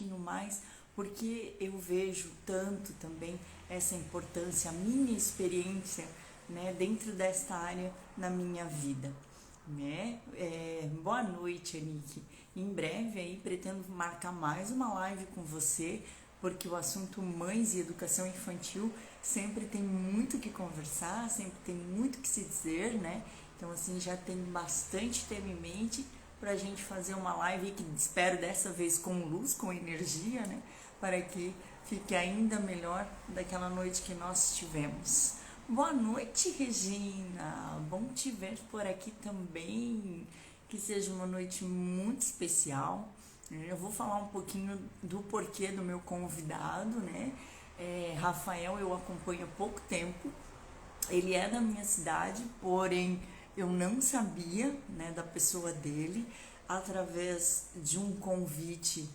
pouquinho mais, porque eu vejo tanto também essa importância, a minha experiência, né, dentro desta área na minha vida, né? Boa noite, Anique. Em breve aí pretendo marcar mais uma live com você, porque o assunto mães e educação infantil sempre tem muito que conversar, sempre tem muito que se dizer, né? Então assim, já tem bastante tema em mente pra gente fazer uma live que espero dessa vez com luz, com energia, né? Para que fique ainda melhor daquela noite que nós tivemos. Boa noite, Regina. Bom te ver por aqui também. Que seja uma noite muito especial. Eu vou falar um pouquinho do porquê do meu convidado, né? Rafael, eu acompanho há pouco tempo. Ele é da minha cidade, porém eu não sabia, né, da pessoa dele, através de um convite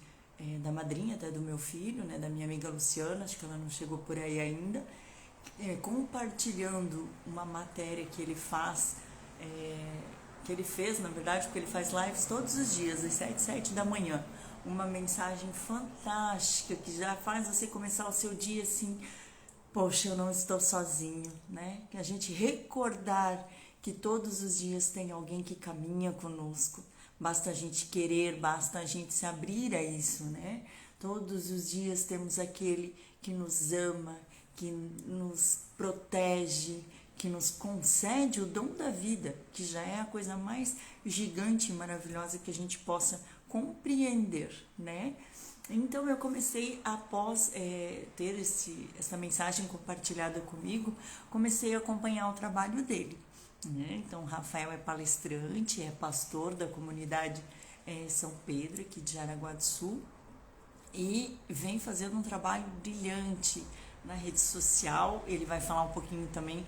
da madrinha até do meu filho, né, da minha amiga Luciana, acho que ela não chegou por aí ainda, compartilhando uma matéria que ele faz, que ele fez, na verdade, porque ele faz lives todos os dias, às 7 da manhã. Uma mensagem fantástica que já faz você começar o seu dia assim, poxa, eu não estou sozinho, né? Que a gente recordar que todos os dias tem alguém que caminha conosco. Basta a gente querer, basta a gente se abrir a isso, né? Todos os dias temos aquele que nos ama, que nos protege, que nos concede o dom da vida, que já é a coisa mais gigante e maravilhosa que a gente possa compreender, né? Então eu comecei, após ter essa mensagem compartilhada comigo, comecei a acompanhar o trabalho dele, né? Então o Rafael é palestrante, é pastor da comunidade São Pedro, aqui de Jaraguá do Sul, e vem fazendo um trabalho brilhante na rede social. Ele vai falar um pouquinho também,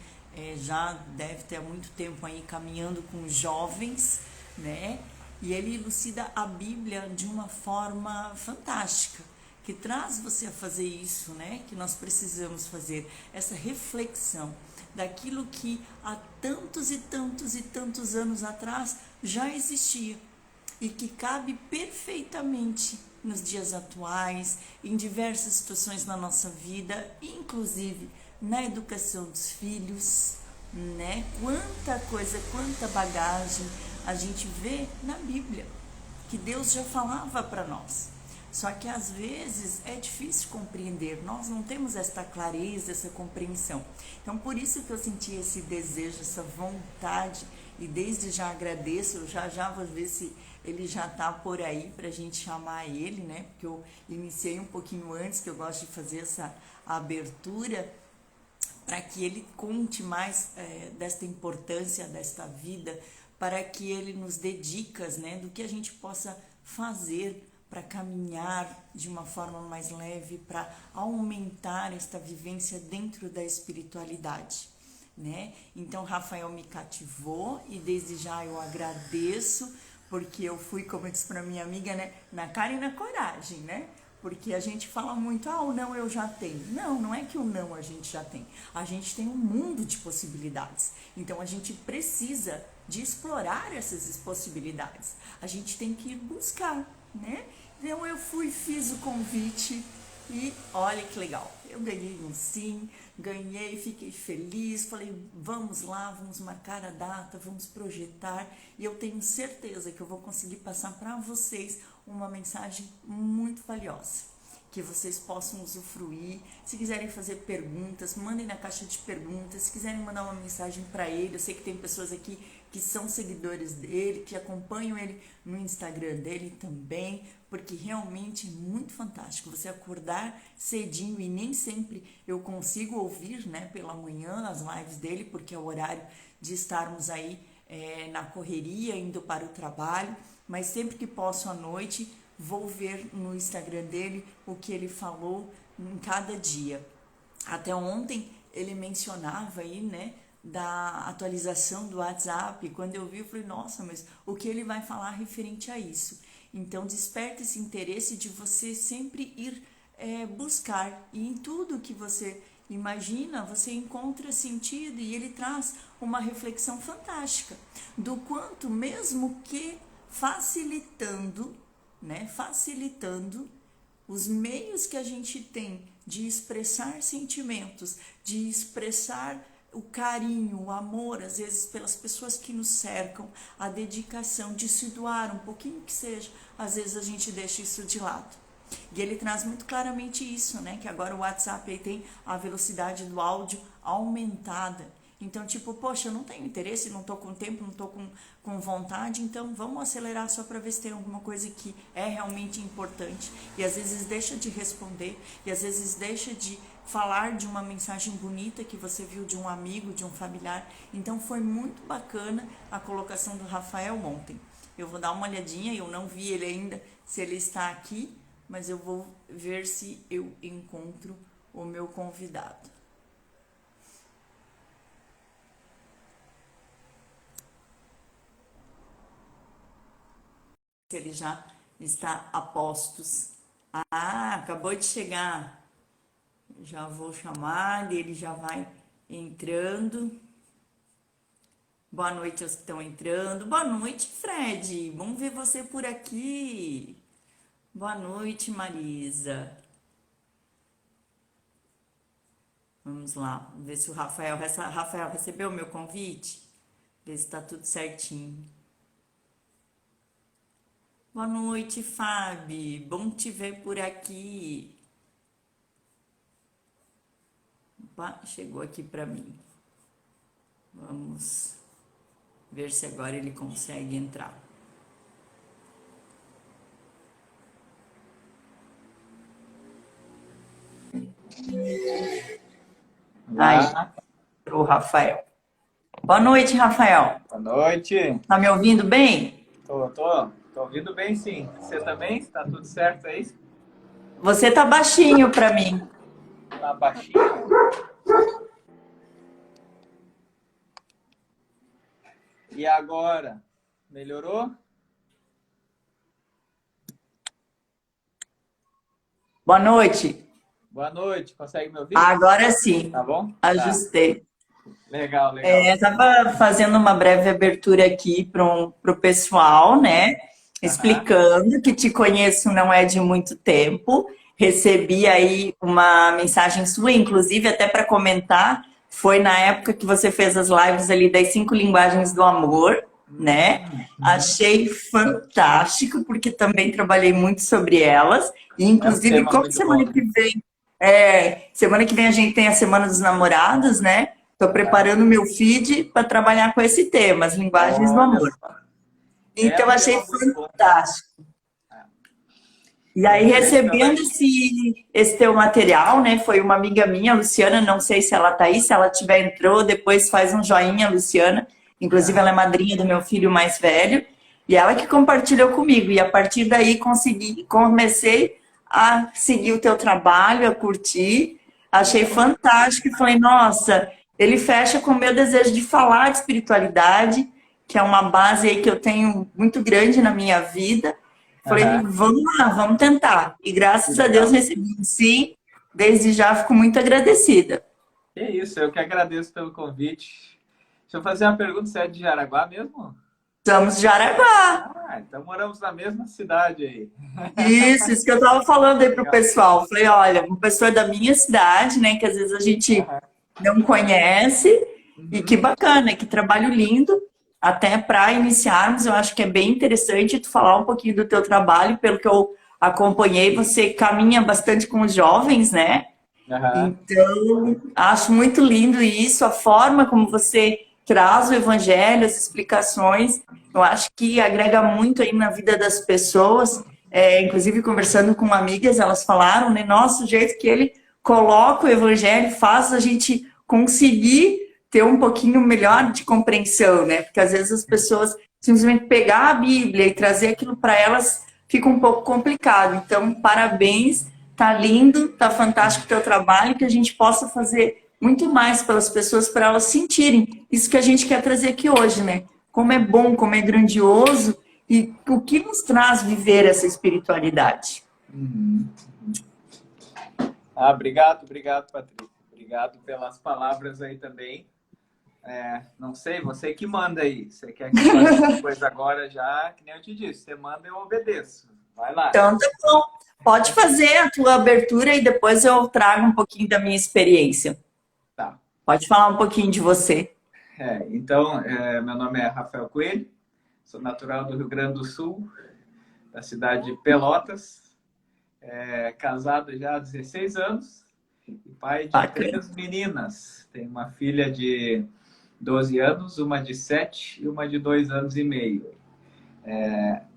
já deve ter há muito tempo aí caminhando com jovens, né? E ele elucida a Bíblia de uma forma fantástica, que traz você a fazer isso, né? Que nós precisamos fazer, essa reflexão daquilo que há tantos e tantos e tantos anos atrás já existia e que cabe perfeitamente nos dias atuais, em diversas situações na nossa vida, inclusive na educação dos filhos, né? Quanta coisa, quanta bagagem a gente vê na Bíblia, que Deus já falava para nós. Só que às vezes é difícil compreender, nós não temos esta clareza, essa compreensão. Então por isso que eu senti esse desejo, essa vontade, e desde já agradeço, eu já vou ver se ele já está por aí para a gente chamar ele, né? Porque eu iniciei um pouquinho antes, que eu gosto de fazer essa abertura, para que ele conte mais desta importância, desta vida, para que ele nos dê dicas, né, do que a gente possa fazer para caminhar de uma forma mais leve, para aumentar esta vivência dentro da espiritualidade, né? Então, Rafael me cativou e desde já eu agradeço, porque eu fui, como eu disse para minha amiga, né, na cara e na coragem, né? Porque a gente fala muito, o não eu já tenho. Não, não é que o não a gente já tem. A gente tem um mundo de possibilidades. Então, a gente precisa de explorar essas possibilidades. A gente tem que ir buscar, né? Então, eu fiz o convite e olha que legal. Eu ganhei um sim, ganhei, fiquei feliz, falei, vamos lá, vamos marcar a data, vamos projetar. E eu tenho certeza que eu vou conseguir passar para vocês uma mensagem muito valiosa, que vocês possam usufruir. Se quiserem fazer perguntas, mandem na caixa de perguntas. Se quiserem mandar uma mensagem para ele, eu sei que tem pessoas aqui que são seguidores dele, que acompanham ele no Instagram dele também, porque realmente é muito fantástico você acordar cedinho, e nem sempre eu consigo ouvir, né, pela manhã as lives dele, porque é o horário de estarmos aí na correria, indo para o trabalho, mas sempre que posso à noite, vou ver no Instagram dele o que ele falou em cada dia. Até ontem ele mencionava aí, né, da atualização do WhatsApp. Quando eu vi, eu falei, nossa, mas o que ele vai falar referente a isso? Então, desperta esse interesse de você sempre ir buscar, e em tudo que você imagina, você encontra sentido, e ele traz uma reflexão fantástica do quanto, mesmo que facilitando, os meios que a gente tem de expressar sentimentos, de expressar o carinho, o amor, às vezes pelas pessoas que nos cercam, a dedicação de se doar um pouquinho que seja, às vezes a gente deixa isso de lado. E ele traz muito claramente isso, né? Que agora o WhatsApp aí tem a velocidade do áudio aumentada. Então, tipo, poxa, eu não tenho interesse, não tô com tempo, não tô com vontade, então vamos acelerar só para ver se tem alguma coisa que é realmente importante. E às vezes deixa de responder, e às vezes deixa de falar de uma mensagem bonita que você viu de um amigo, de um familiar. Então foi muito bacana a colocação do Rafael ontem. Eu vou dar uma olhadinha, eu não vi ele ainda, se ele está aqui, mas eu vou ver se eu encontro o meu convidado. Se ele já está a postos. Ah, acabou de chegar. Já vou chamar, ele já vai entrando. Boa noite aos que estão entrando. Boa noite, Fred. Vamos ver você por aqui. Boa noite, Marisa. Vamos lá, ver se o Rafael recebeu o meu convite. Ver se está tudo certinho. Boa noite, Fábio. Bom te ver por aqui. Opa, chegou aqui para mim. Vamos ver se agora ele consegue entrar. Aí, o Rafael. Boa noite, Rafael. Boa noite. Tá me ouvindo bem? Tô ouvindo bem, sim. Você também? Tá tudo certo aí? Você tá baixinho para mim. Tá baixinho? E agora? Melhorou? Boa noite. Boa noite. Consegue me ouvir? Agora sim. Tá bom? Ajustei. Tá. Legal, legal. Estava fazendo uma breve abertura aqui para o pessoal, né? Explicando que te conheço não é de muito tempo. Recebi aí uma mensagem sua, inclusive até para comentar. Foi na época que você fez as lives ali das 5 linguagens do amor, né? Achei fantástico, porque também trabalhei muito sobre elas. E, inclusive, como semana que vem. Semana que vem a gente tem a Semana dos Namorados, né? Estou preparando meu feed para trabalhar com esse tema, as linguagens do amor. Então, achei fantástico. E aí, recebendo esse teu material, né? Foi uma amiga minha, Luciana, não sei se ela tá aí, se ela tiver entrou, depois faz um joinha, Luciana. Inclusive, ela é madrinha do meu filho mais velho. E ela que compartilhou comigo. E a partir daí, comecei a seguir o teu trabalho, a curtir. Achei fantástico e falei, nossa, ele fecha com o meu desejo de falar de espiritualidade, que é uma base aí que eu tenho muito grande na minha vida. Falei, vamos lá, vamos tentar. E graças a Deus recebi sim. Desde já fico muito agradecida. É isso, eu que agradeço pelo convite. Deixa eu fazer uma pergunta, você é de Jaraguá mesmo? Estamos de Jaraguá. Então moramos na mesma cidade aí. Isso que eu estava falando aí pro pessoal. Falei, olha, uma pessoa da minha cidade, né, que às vezes a gente não conhece, e que bacana, que trabalho lindo. Até para iniciarmos, eu acho que é bem interessante tu falar um pouquinho do teu trabalho, pelo que eu acompanhei, você caminha bastante com os jovens, né? Então, acho muito lindo isso, a forma como você traz o evangelho, as explicações, eu acho que agrega muito aí na vida das pessoas. Inclusive, conversando com amigas, elas falaram, né? Nossa, o jeito que ele coloca o evangelho faz a gente conseguir ter um pouquinho melhor de compreensão, né? Porque às vezes as pessoas simplesmente pegar a Bíblia e trazer aquilo para elas fica um pouco complicado. Então, parabéns, tá lindo, tá fantástico o teu trabalho, que a gente possa fazer muito mais pelas pessoas, para elas sentirem isso que a gente quer trazer aqui hoje, né? Como é bom, como é grandioso e o que nos traz viver essa espiritualidade. Obrigado, Patrícia. Obrigado pelas palavras aí também. Não sei, você que manda aí. Você quer que eu faça coisa agora já, que nem eu te disse. Você manda, eu obedeço. Vai lá. Então, tá bom. Pode fazer a tua abertura e depois eu trago um pouquinho da minha experiência. Tá. Pode falar um pouquinho de você. Então, meu nome é Rafael Coelho, sou natural do Rio Grande do Sul, da cidade de Pelotas, casado já há 16 anos e pai de Bacana. 3 meninas. Tenho uma filha de 12 anos, uma de 7 e uma de 2 anos e meio.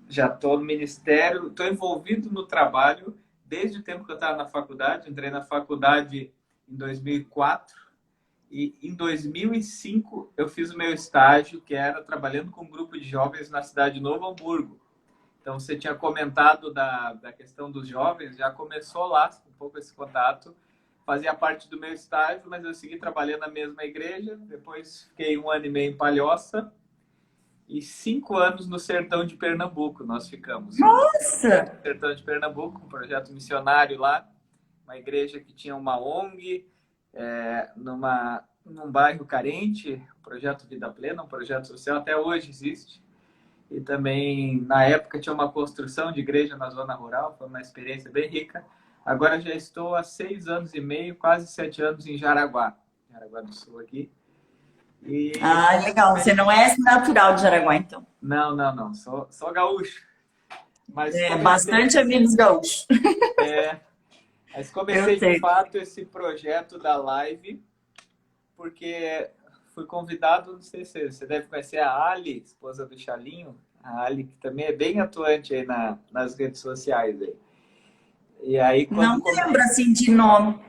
Já estou no ministério, estou envolvido no trabalho desde o tempo que eu estava na faculdade. Entrei na faculdade em 2004 e em 2005 eu fiz o meu estágio, que era trabalhando com um grupo de jovens na cidade de Novo Hamburgo. Então, você tinha comentado da questão dos jovens, já começou lá um pouco esse contato. Fazia parte do meu estágio, mas eu segui trabalhando na mesma igreja. Depois fiquei 1 ano e meio em Palhoça e 5 anos no sertão de Pernambuco nós ficamos. Nossa! No sertão de Pernambuco, um projeto missionário lá, uma igreja que tinha uma ONG, num bairro carente, um projeto Vida Plena, um projeto social, até hoje existe. E também, na época, tinha uma construção de igreja na zona rural, foi uma experiência bem rica. Agora já estou há 6 anos e meio, quase 7 anos em Jaraguá do Sul aqui. E... legal. Você não é natural de Jaraguá, então. Não. Sou gaúcho. Mas Bastante amigos gaúchos. Mas comecei, de fato, esse projeto da live, porque fui convidado, não sei se você deve conhecer a Ali, esposa do Chalinho. A Ali, que também é bem atuante aí nas redes sociais. E aí, não lembro assim de nome.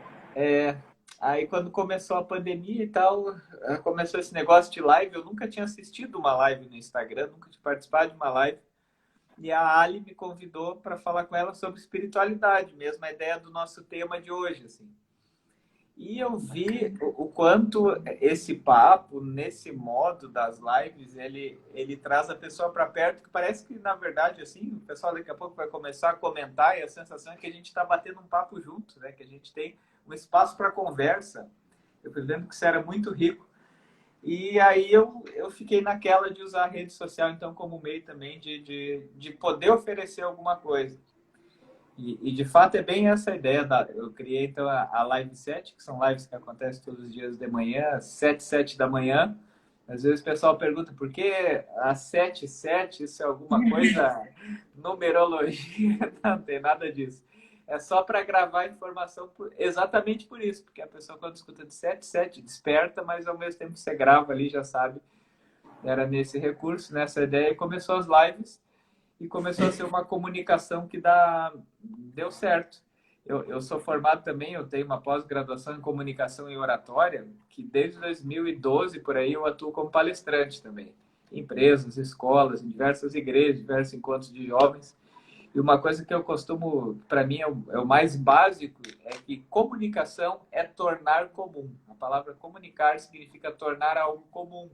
Aí quando começou a pandemia e tal, começou esse negócio de live. Eu nunca tinha assistido uma live no Instagram, nunca tinha participado de uma live. E a Ali me convidou para falar com ela sobre espiritualidade, mesmo a ideia do nosso tema de hoje, assim. E eu vi o quanto esse papo, nesse modo das lives, ele traz a pessoa para perto, que parece que, na verdade, assim, o pessoal daqui a pouco vai começar a comentar e a sensação é que a gente está batendo um papo junto, né? Que a gente tem um espaço para conversa. Eu lembro que isso era muito rico. E aí eu fiquei naquela de usar a rede social, então, como meio também de poder oferecer alguma coisa. E de fato é bem essa a ideia. Eu criei então a Live 7, que são lives que acontecem todos os dias de manhã, 7 da manhã. Às vezes o pessoal pergunta por que às 7, isso é alguma coisa, numerologia? Não tem nada disso. É só para gravar informação exatamente por isso, porque a pessoa quando escuta de 7 desperta, mas ao mesmo tempo que você grava ali já sabe. Era nesse recurso, nessa ideia, e começou as lives. E começou a ser uma comunicação que deu certo. Eu sou formado também, eu tenho uma pós-graduação em comunicação e oratória, que desde 2012, por aí, eu atuo como palestrante também. Em empresas, escolas, em diversas igrejas, diversos encontros de jovens. E uma coisa que eu costumo, para mim, é o mais básico, é que comunicação é tornar comum. A palavra comunicar significa tornar algo comum.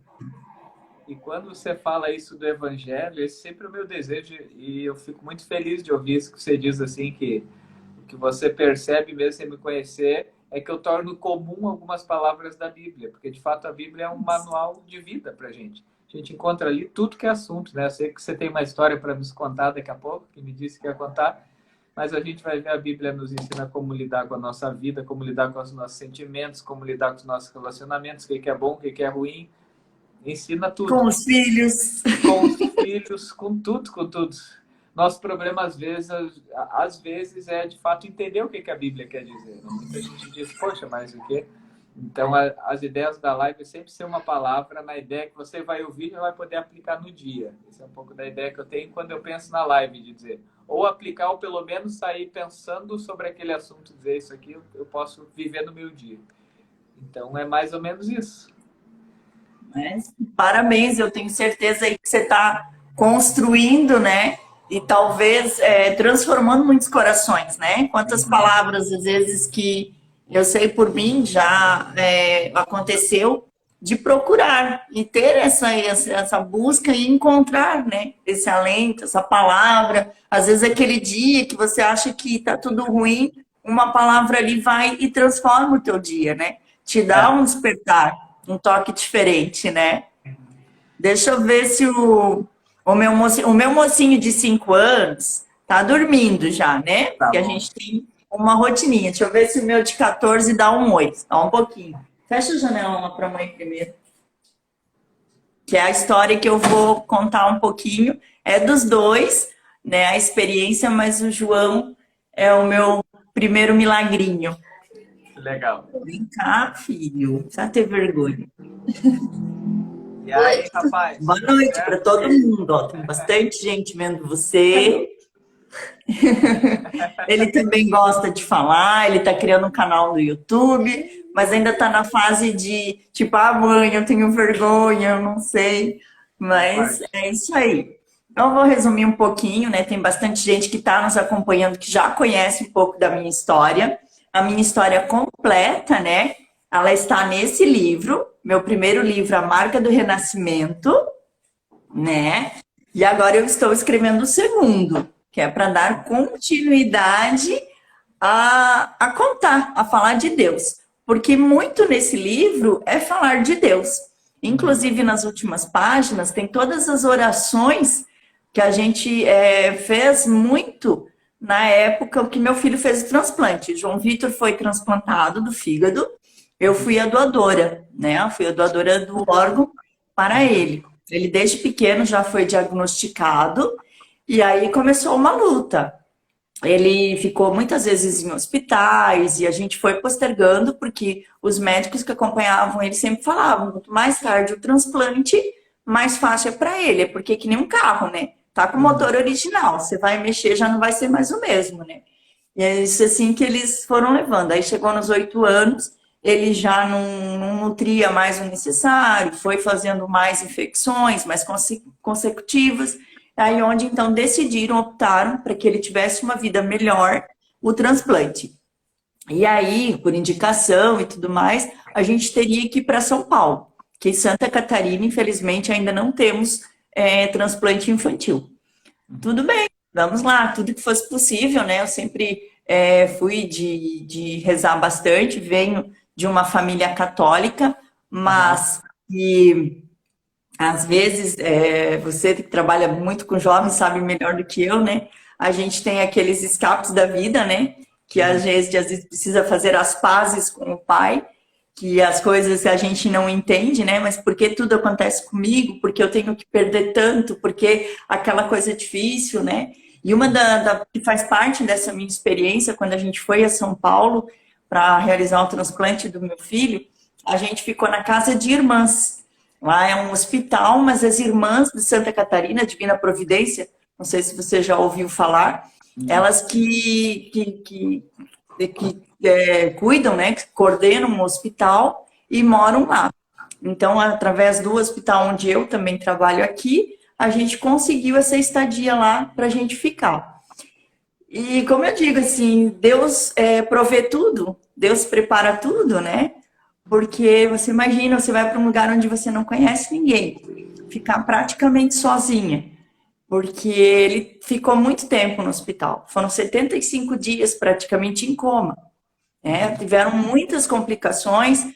E quando você fala isso do evangelho, esse sempre é o meu desejo, e eu fico muito feliz de ouvir isso que você diz, assim, que o que você percebe mesmo sem me conhecer é que eu torno comum algumas palavras da Bíblia, porque de fato a Bíblia é um manual de vida pra gente. A gente encontra ali tudo que é assunto, né? Eu sei que você tem uma história para nos contar daqui a pouco, que me disse que ia contar, mas a gente vai ver a Bíblia nos ensina como lidar com a nossa vida, como lidar com os nossos sentimentos, como lidar com os nossos relacionamentos, o que é bom, o que é ruim. Ensina tudo. Com os filhos. Com os filhos, com tudo. Nosso problema, às vezes, é de fato entender o que a Bíblia quer dizer. Muita gente diz, poxa, mas o quê? Então, as ideias da live é sempre ser uma palavra na ideia que você vai ouvir e já vai poder aplicar no dia. Essa é um pouco da ideia que eu tenho quando eu penso na live, de dizer, ou aplicar, ou pelo menos sair pensando sobre aquele assunto, dizer isso aqui eu posso viver no meu dia. Então, é mais ou menos isso. Parabéns, eu tenho certeza aí que você está construindo, né? E talvez transformando muitos corações, né? Quantas palavras, às vezes, que eu sei por mim já aconteceu de procurar e ter essa busca e encontrar, né? Esse alento, essa palavra. Às vezes, aquele dia que você acha que está tudo ruim, uma palavra ali vai e transforma o teu dia, né? Te dá um despertar, um toque diferente, né? Deixa eu ver se o meu mocinho de 5 anos Tá dormindo já, né? Tá Porque a bom. gente tem uma rotininha. Deixa eu ver se o meu de 14 dá um 8. Dá um pouquinho. Fecha a janela lá pra mãe primeiro. Que é a história que eu vou contar um pouquinho. É dos dois, né? A experiência, mas o João é o meu primeiro milagrinho. Legal. Vem cá, filho. Precisa ter vergonha. E aí, rapaz, Boa tudo noite para certo? todo mundo. Ó, tem bastante gente vendo você. Ele também gosta de falar, ele está criando um canal no YouTube, mas ainda está na fase de tipo, ah, mãe, eu tenho vergonha, eu não sei. Faz Mas parte. é isso aí. Então, eu vou resumir um pouquinho, né? Tem bastante gente que está nos acompanhando que já conhece um pouco da minha história. A minha história completa, né? Ela está nesse livro, meu primeiro livro, A Marca do Renascimento, né? E agora eu estou escrevendo o segundo, que é para dar continuidade a contar, a falar de Deus. Porque muito nesse livro é falar de Deus. Uhum. Inclusive, nas últimas páginas, tem todas as orações que a gente fez muito na época que meu filho fez o transplante. João Vitor foi transplantado do fígado, eu fui a doadora, né? Eu fui a doadora do órgão para Uhum. ele. Ele desde pequeno já foi diagnosticado e aí começou uma luta. Ele ficou muitas vezes em hospitais e a gente foi postergando porque os médicos que acompanhavam ele sempre falavam, quanto mais tarde o transplante, mais fácil é para ele, é porque é que nem um carro, né? Tá com o motor Uhum. original, você vai mexer já não vai ser mais o mesmo, né? E é isso assim que eles foram levando. Aí chegou nos 8 anos, ele já não nutria mais o necessário, foi fazendo mais infecções, mais consecutivas. Aí onde então decidiram, optaram para que ele tivesse uma vida melhor, o transplante. E aí, por indicação e tudo mais, a gente teria que ir para São Paulo, que em Santa Catarina, infelizmente, ainda não temos transplante infantil. Uhum. Tudo bem, vamos lá, tudo que fosse possível, né? Eu sempre fui de rezar bastante, venho de uma família católica, Aham. mas que às vezes você que trabalha muito com jovens sabe melhor do que eu, né? A gente tem aqueles escapes da vida, né? Que Uhum. às vezes precisa fazer as pazes com o pai, que as coisas a gente não entende, né? Mas por que tudo acontece comigo? Porque eu tenho que perder tanto? Porque aquela coisa é difícil, né? E uma que faz parte dessa minha experiência, quando a gente foi a São Paulo para realizar o transplante do meu filho, a gente ficou na casa de irmãs. Lá é um hospital, mas as irmãs de Santa Catarina, Divina Providência, não sei se você já ouviu falar, Não. elas que cuidam, né, que coordenam o hospital e moram lá. Então, através do hospital onde eu também trabalho aqui, a gente conseguiu essa estadia lá para a gente ficar. E como eu digo, assim, Deus provê tudo, Deus prepara tudo, né? Porque você imagina, você vai para um lugar onde você não conhece ninguém, ficar praticamente sozinha, porque ele ficou muito tempo no hospital. Foram 75 dias praticamente em coma. Uhum. Tiveram muitas complicações.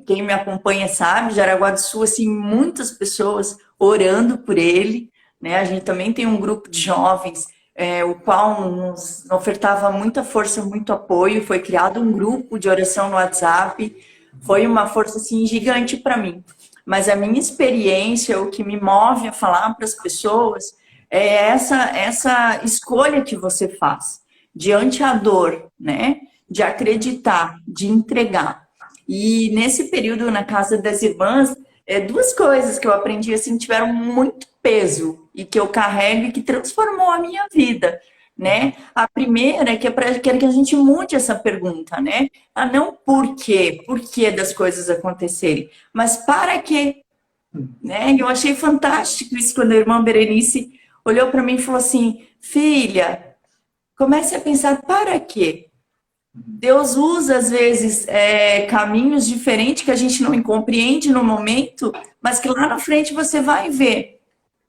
Quem me acompanha sabe, Jaraguá do Sul, assim, muitas pessoas orando por ele. Né? A gente também tem um grupo de jovens, o qual nos ofertava muita força, muito apoio. Foi criado um grupo de oração no WhatsApp. Foi uma força assim, gigante para mim. Mas a minha experiência, o que me move a falar para as pessoas, é essa escolha que você faz diante a dor, né? De acreditar, de entregar. E nesse período na casa das irmãs, duas coisas que eu aprendi assim tiveram muito peso e que eu carrego e que transformou a minha vida, né? Uhum. A primeira é que quero que a gente mude essa pergunta, né? Não por que das coisas acontecerem, mas para quê, né? E eu achei fantástico isso quando a irmã Berenice olhou para mim e falou assim: filha, comece a pensar para quê? Deus usa, às vezes, caminhos diferentes que a gente não compreende no momento, mas que lá na frente você vai ver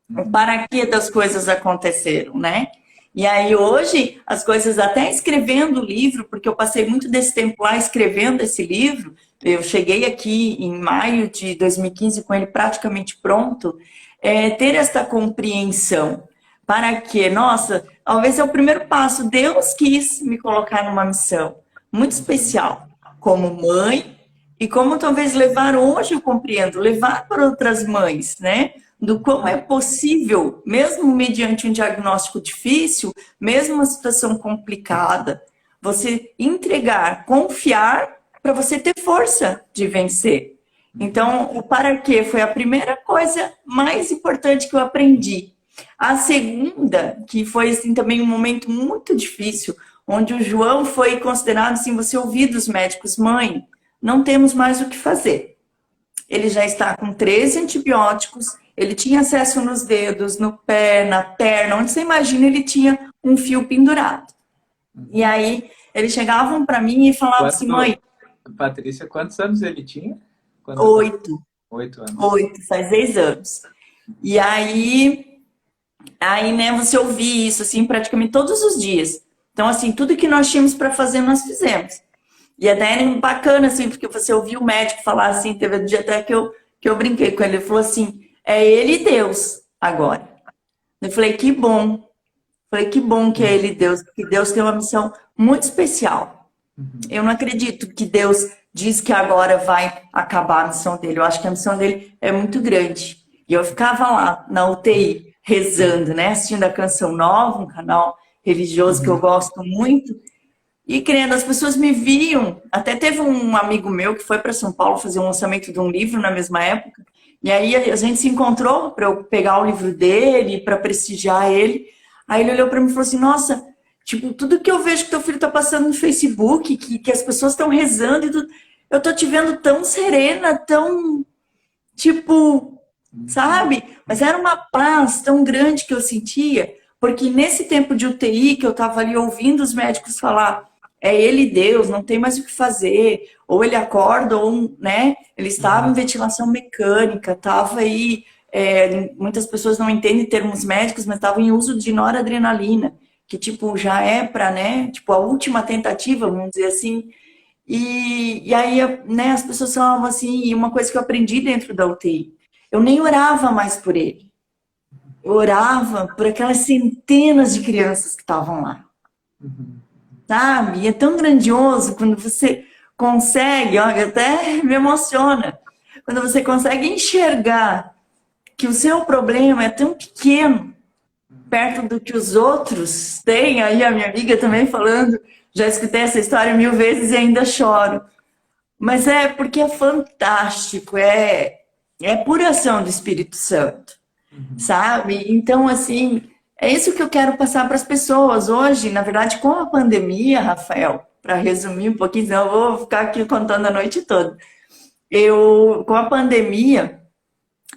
o Uhum. para que das coisas aconteceram, né? E aí hoje, as coisas, até escrevendo o livro, porque eu passei muito desse tempo lá escrevendo esse livro, eu cheguei aqui em maio de 2015 com ele praticamente pronto, ter esta compreensão. Para quê? Nossa, talvez é o primeiro passo. Deus quis me colocar numa missão muito especial, como mãe, e como talvez levar hoje, eu compreendo, levar para outras mães, né? Do como é possível, mesmo mediante um diagnóstico difícil, mesmo uma situação complicada, você entregar, confiar para você ter força de vencer. Então, o para quê foi a primeira coisa mais importante que eu aprendi. A segunda, que foi assim, também um momento muito difícil, onde o João foi considerado assim, você ouvir dos médicos, mãe, não temos mais o que fazer. Ele já está com 13 antibióticos, ele tinha acesso nos dedos, no pé, na perna, onde você imagina ele tinha um fio pendurado. E aí, eles chegavam para mim e falavam assim, mãe... Patrícia, quantos anos ele tinha? 8. 8 anos. 8, faz 10 anos. E aí, né, você ouvir isso, assim, praticamente todos os dias. Então, assim, tudo que nós tínhamos para fazer, nós fizemos. E até era bacana, assim, porque você ouvia o médico falar assim, teve um dia até que eu brinquei com ele, ele falou assim, é ele e Deus agora. Eu falei, que bom. Falei, que bom que é ele e Deus, porque Deus tem uma missão muito especial. Eu não acredito que Deus diz que agora vai acabar a missão dele. Eu acho que a missão dele é muito grande. E eu ficava lá na UTI, rezando, né? Assistindo a Canção Nova, um canal religioso que eu gosto muito. E querendo, as pessoas me viam. Até teve um amigo meu que foi para São Paulo fazer um lançamento de um livro na mesma época. E aí a gente se encontrou para eu pegar o livro dele, para prestigiar ele. Aí ele olhou para mim e falou assim, nossa, tipo, tudo que eu vejo que teu filho tá passando no Facebook, que as pessoas estão rezando, e eu tô te vendo tão serena, tão, tipo, sabe? Mas era uma paz tão grande que eu sentia, porque nesse tempo de UTI que eu tava ali ouvindo os médicos falar, é ele Deus, não tem mais o que fazer, ou ele acorda, ou, né, ele estava em ventilação mecânica, estava aí, muitas pessoas não entendem termos médicos, mas estava em uso de noradrenalina, que, tipo, já é para, né, tipo, a última tentativa, vamos dizer assim, e aí, né, as pessoas falavam assim, e uma coisa que eu aprendi dentro da UTI, eu nem orava mais por ele, eu orava por aquelas centenas de crianças que estavam lá. Sabe? E é tão grandioso quando você consegue, olha, até me emociona, quando você consegue enxergar que o seu problema é tão pequeno, perto do que os outros têm, aí a minha amiga também falando, já escutei essa história 1000 vezes e ainda choro. Mas é porque é fantástico, é pura ação do Espírito Santo, sabe? Então, assim, é isso que eu quero passar para as pessoas hoje. Na verdade, com a pandemia, Rafael, para resumir um pouquinho, senão eu vou ficar aqui contando a noite toda. Com a pandemia,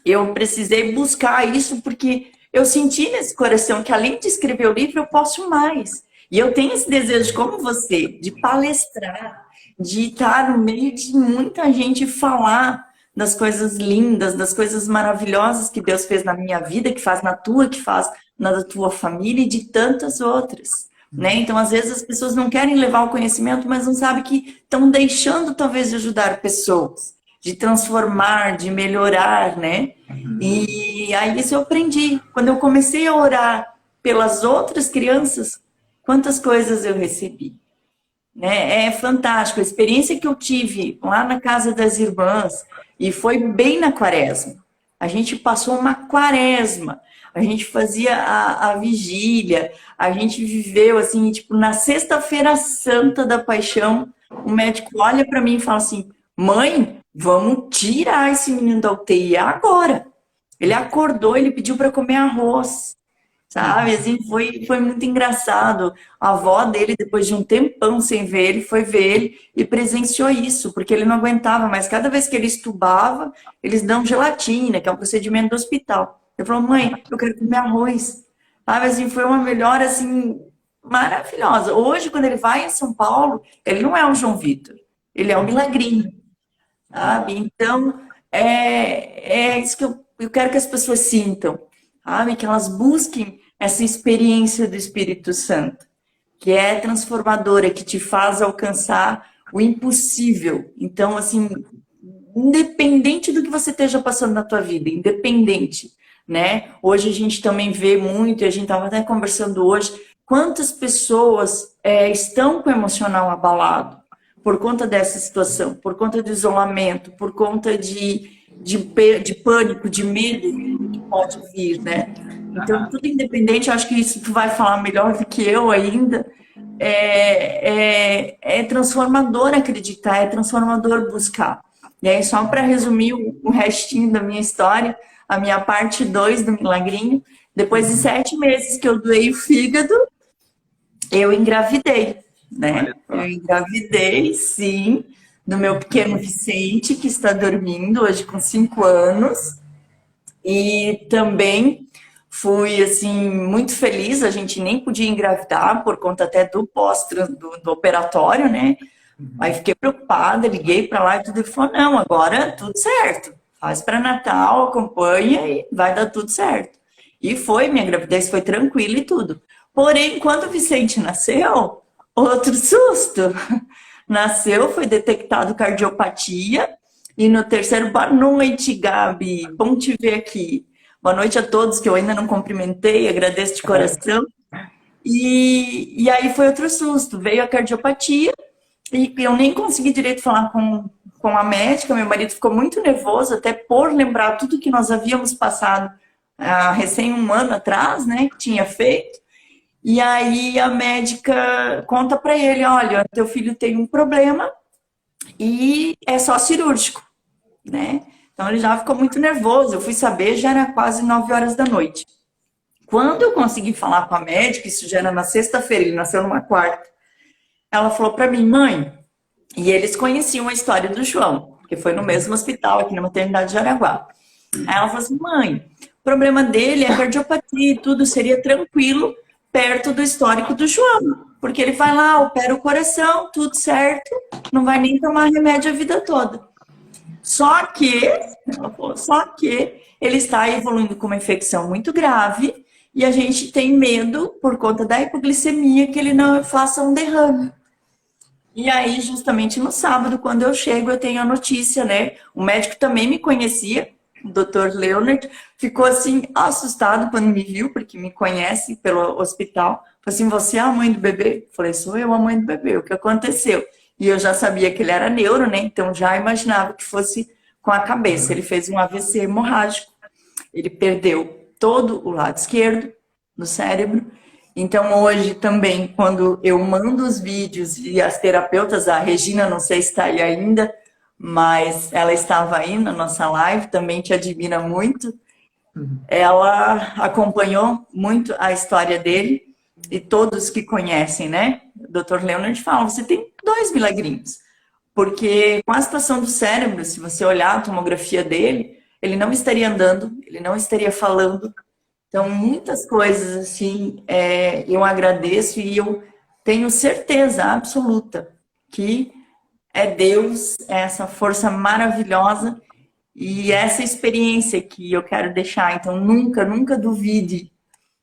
eu precisei buscar isso porque eu senti nesse coração que, além de escrever o livro, eu posso mais. E eu tenho esse desejo, como você, de palestrar, de estar no meio de muita gente falar das coisas lindas, das coisas maravilhosas que Deus fez na minha vida, que faz na tua, que faz na da tua família e de tantas outras. Né? Então, às vezes, as pessoas não querem levar o conhecimento, mas não sabem que estão deixando, talvez, de ajudar pessoas, de transformar, de melhorar, né? E aí isso eu aprendi. Quando eu comecei a orar pelas outras crianças, quantas coisas eu recebi. Né? É fantástico. A experiência que eu tive lá na casa das irmãs, e foi bem na quaresma. A gente passou uma quaresma, a gente fazia a vigília, a gente viveu assim, tipo, na sexta-feira santa da paixão, o médico olha para mim e fala assim, mãe, vamos tirar esse menino da UTI agora. Ele acordou, ele pediu para comer arroz, sabe? Assim, foi muito engraçado. A avó dele, depois de um tempão sem ver ele, foi ver ele e presenciou isso, porque ele não aguentava, mas cada vez que ele estubava, eles dão gelatina, que é um procedimento do hospital. Ele falou, mãe, eu quero comer arroz. Sabe? Assim, foi uma melhora, assim, maravilhosa. Hoje, quando ele vai em São Paulo, ele não é o João Vitor, ele é o Milagrinho, sabe? Então, é isso que eu quero que as pessoas sintam, sabe? Que elas busquem essa experiência do Espírito Santo, que é transformadora, que te faz alcançar o impossível. Então, assim, independente do que você esteja passando na tua vida, independente, né? Hoje a gente também vê muito, e a gente estava até conversando hoje, quantas pessoas estão com o emocional abalado por conta dessa situação, por conta do isolamento, por conta de pânico, de medo que pode vir, né? Então, tudo independente, eu acho que isso tu vai falar melhor do que eu ainda, é transformador acreditar, é transformador buscar. E aí, só para resumir o restinho da minha história, a minha parte 2 do milagrinho, depois de 7 meses que eu doei o fígado, eu engravidei, né? Olha Eu só. engravidei, sim, do meu pequeno Vicente, que está dormindo hoje com 5 anos. E também fui, assim, muito feliz. A gente nem podia engravidar por conta até do do operatório, né? Aí Uhum. fiquei preocupada, liguei para lá e tudo. Ele falou: não, agora tudo certo. Faz para Natal, acompanha e vai dar tudo certo. E foi, minha gravidez foi tranquila e tudo. Porém, quando o Vicente nasceu, outro susto. Nasceu, foi detectado cardiopatia. E no terceiro, boa noite, Gabi. Bom te ver aqui. Boa noite a todos que eu ainda não cumprimentei, agradeço de coração. E aí foi outro susto. Veio a cardiopatia e eu nem consegui direito falar com a médica. Meu marido ficou muito nervoso, até por lembrar tudo que nós havíamos passado recém um ano atrás, né? Que tinha feito. E aí a médica conta para ele: olha, teu filho tem um problema e é só cirúrgico, né? Então ele já ficou muito nervoso. Eu fui saber, já era quase 9 horas da noite. Quando eu consegui falar com a médica, isso já era na sexta-feira, ele nasceu numa quarta. Ela falou para mim: mãe, e eles conheciam a história do João, porque foi no mesmo hospital aqui na maternidade de Araguá. Aí ela falou assim: mãe, o problema dele é cardiopatia e tudo seria tranquilo perto do histórico do João, porque ele vai lá, opera o coração, tudo certo, não vai nem tomar remédio a vida toda. Só que, só que ele está evoluindo com uma infecção muito grave e a gente tem medo, por conta da hipoglicemia, que ele não faça um derrame. E aí, justamente no sábado, quando eu chego, eu tenho a notícia, né? O médico também me conhecia, o Dr. Leonard, ficou assim, assustado quando me viu, porque me conhece pelo hospital. Falei assim: você é a mãe do bebê? Eu falei: sou eu a mãe do bebê, o que aconteceu? E eu já sabia que ele era neuro, né? Então já imaginava que fosse com a cabeça. Ele fez um AVC hemorrágico, ele perdeu todo o lado esquerdo do cérebro. Então, hoje também, quando eu mando os vídeos e as terapeutas, a Regina, não sei se está aí ainda, mas ela estava aí na nossa live, também te admira muito. Uhum. Ela acompanhou muito a história dele e todos que conhecem, né? O Dr. Leonard fala: você tem 2 milagrinhos. Porque com a situação do cérebro, se você olhar a tomografia dele, ele não estaria andando, ele não estaria falando. Então, muitas coisas assim, eu agradeço e eu tenho certeza absoluta que é Deus, é essa força maravilhosa e essa experiência que eu quero deixar. Então, nunca, nunca duvide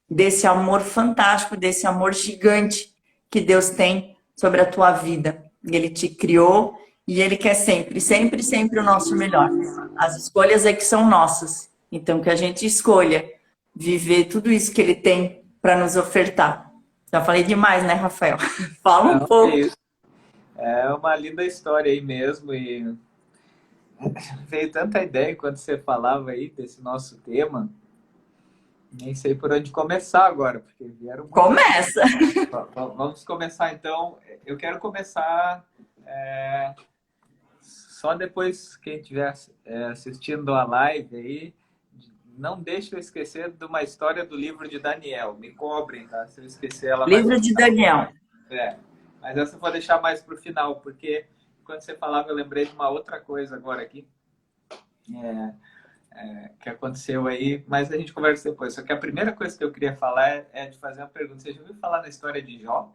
desse amor fantástico, desse amor gigante que Deus tem sobre a tua vida. Ele te criou e Ele quer sempre, sempre, sempre o nosso melhor. As escolhas é que são nossas. Então, que a gente escolha viver tudo isso que Ele tem para nos ofertar. Já falei demais, né, Rafael? Fala um Não, é pouco. isso. É uma linda história aí mesmo e veio tanta ideia quando você falava aí desse nosso tema. Nem sei por onde começar agora, porque vieram muitas. Começa. Vamos começar então. Eu quero começar só depois quem estiver assistindo a live aí. Não deixe eu esquecer de uma história do livro de Daniel. Me cobrem, tá? Se eu esquecer ela mais. Livro de Daniel. É, mas essa eu vou deixar mais para o final, porque quando você falava eu lembrei de uma outra coisa agora aqui. Que aconteceu aí, mas a gente conversa depois. Só que a primeira coisa que eu queria falar é de fazer uma pergunta. Você já ouviu falar na história de Jó?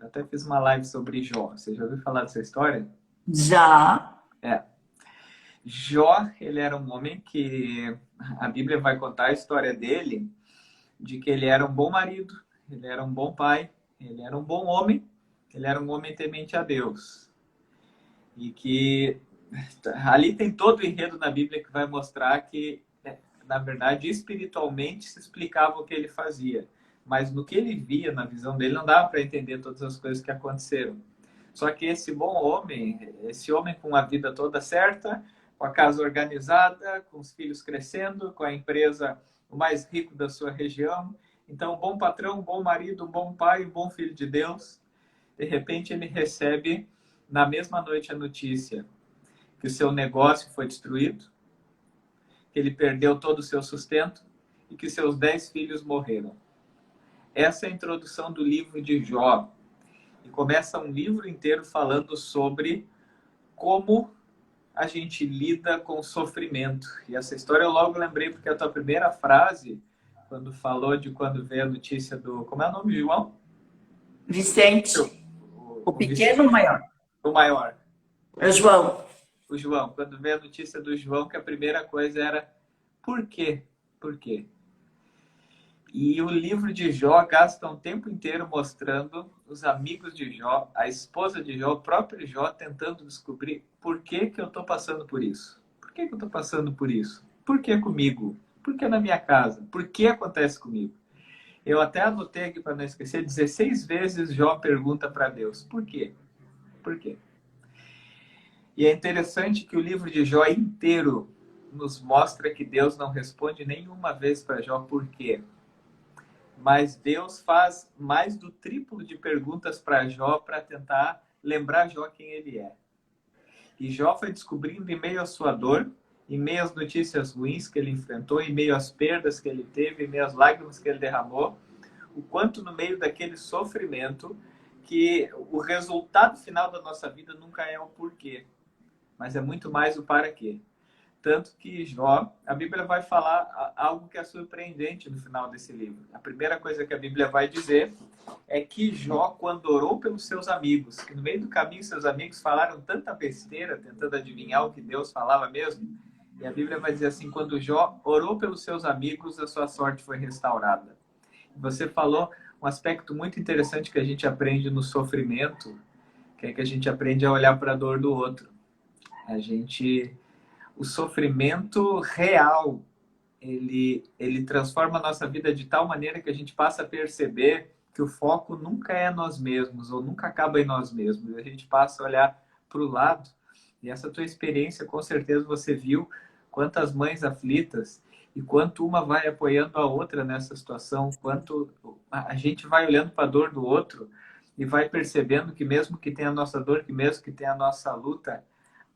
Eu até fiz uma live sobre Jó. Você já ouviu falar dessa história? Já. É. Jó, ele era um homem que a Bíblia vai contar a história dele, de que ele era um bom marido, ele era um bom pai, ele era um bom homem, ele era um homem temente a Deus. E que ali tem todo o enredo na Bíblia que vai mostrar que na verdade, espiritualmente se explicava o que ele fazia. Mas no que ele via, na visão dele, não dava para entender todas as coisas que aconteceram. Só que esse bom homem, esse homem com a vida toda certa, com a casa organizada, com os filhos crescendo, com a empresa o mais rico da sua região, então um bom patrão, um bom marido, um bom pai, um bom filho de Deus, de repente ele recebe na mesma noite a notícia que o seu negócio foi destruído, que ele perdeu todo o seu sustento e que seus 10 filhos morreram. Essa é a introdução do livro de Jó. E começa um livro inteiro falando sobre como a gente lida com o sofrimento. E essa história eu logo lembrei porque a tua primeira frase, quando falou de quando veio a notícia do... Como é o nome, João? Vicente. O pequeno ou o maior? O maior. É o João. O João. Quando veio a notícia do João, que a primeira coisa era por quê? Por quê? E o livro de Jó gasta um tempo inteiro mostrando os amigos de Jó, a esposa de Jó, o próprio Jó, tentando descobrir por que que eu estou passando por isso. Por que que eu estou passando por isso? Por que comigo? Por que na minha casa? Por que acontece comigo? Eu até anotei aqui para não esquecer, 16 vezes Jó pergunta para Deus, por quê? Por quê? E é interessante que o livro de Jó inteiro nos mostra que Deus não responde nenhuma vez para Jó por quê. Mas Deus faz mais do triplo de perguntas para Jó para tentar lembrar Jó quem ele é. E Jó foi descobrindo em meio à sua dor, em meio às notícias ruins que ele enfrentou, em meio às perdas que ele teve, em meio às lágrimas que ele derramou, o quanto no meio daquele sofrimento que o resultado final da nossa vida nunca é o porquê, mas é muito mais o para quê. Tanto que Jó, a Bíblia vai falar algo que é surpreendente no final desse livro. A primeira coisa que a Bíblia vai dizer é que Jó, quando orou pelos seus amigos, que no meio do caminho seus amigos falaram tanta besteira, tentando adivinhar o que Deus falava mesmo, e a Bíblia vai dizer assim, quando Jó orou pelos seus amigos, a sua sorte foi restaurada. Você falou um aspecto muito interessante que a gente aprende no sofrimento, que é que a gente aprende a olhar para a dor do outro. O sofrimento real, ele transforma a nossa vida de tal maneira que a gente passa a perceber que o foco nunca é nós mesmos, ou nunca acaba em nós mesmos. A gente passa a olhar para o lado, e essa tua experiência, com certeza você viu quantas mães aflitas, e quanto uma vai apoiando a outra nessa situação, quanto a gente vai olhando para a dor do outro, e vai percebendo que mesmo que tenha a nossa dor, que mesmo que tenha a nossa luta,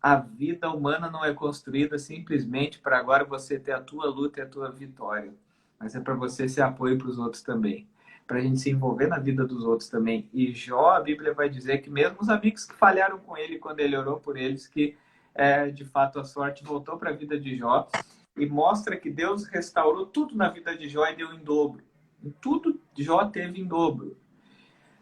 a vida humana não é construída simplesmente para agora você ter a tua luta e a tua vitória, mas é para você ser apoio para os outros também, para a gente se envolver na vida dos outros também. E Jó, a Bíblia vai dizer que mesmo os amigos que falharam com ele quando ele orou por eles, que de fato a sorte voltou para a vida de Jó, e mostra que Deus restaurou tudo na vida de Jó e deu em dobro. Em tudo Jó teve em dobro.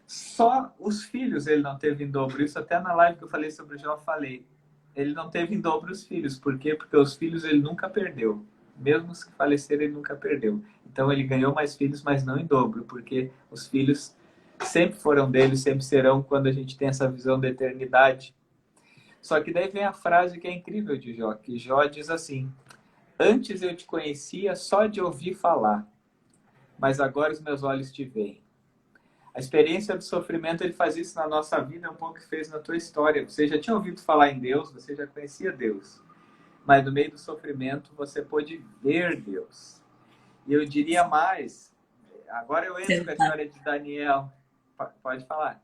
Só os filhos ele não teve em dobro. Isso até na live que eu falei sobre Jó, eu falei. Ele não teve em dobro os filhos. Por quê? Porque os filhos ele nunca perdeu. Mesmo os que faleceram, ele nunca perdeu. Então ele ganhou mais filhos, mas não em dobro. Porque os filhos sempre foram dele, sempre serão quando a gente tem essa visão da eternidade. Só que daí vem a frase que é incrível de Jó. Que Jó diz assim, antes eu te conhecia só de ouvir falar, mas agora os meus olhos te veem. A experiência do sofrimento, ele faz isso na nossa vida, é um pouco que fez na tua história. Você já tinha ouvido falar em Deus, você já conhecia Deus. Mas no meio do sofrimento, você pôde ver Deus. E eu diria mais, agora eu entro com a história de Daniel. Pode falar.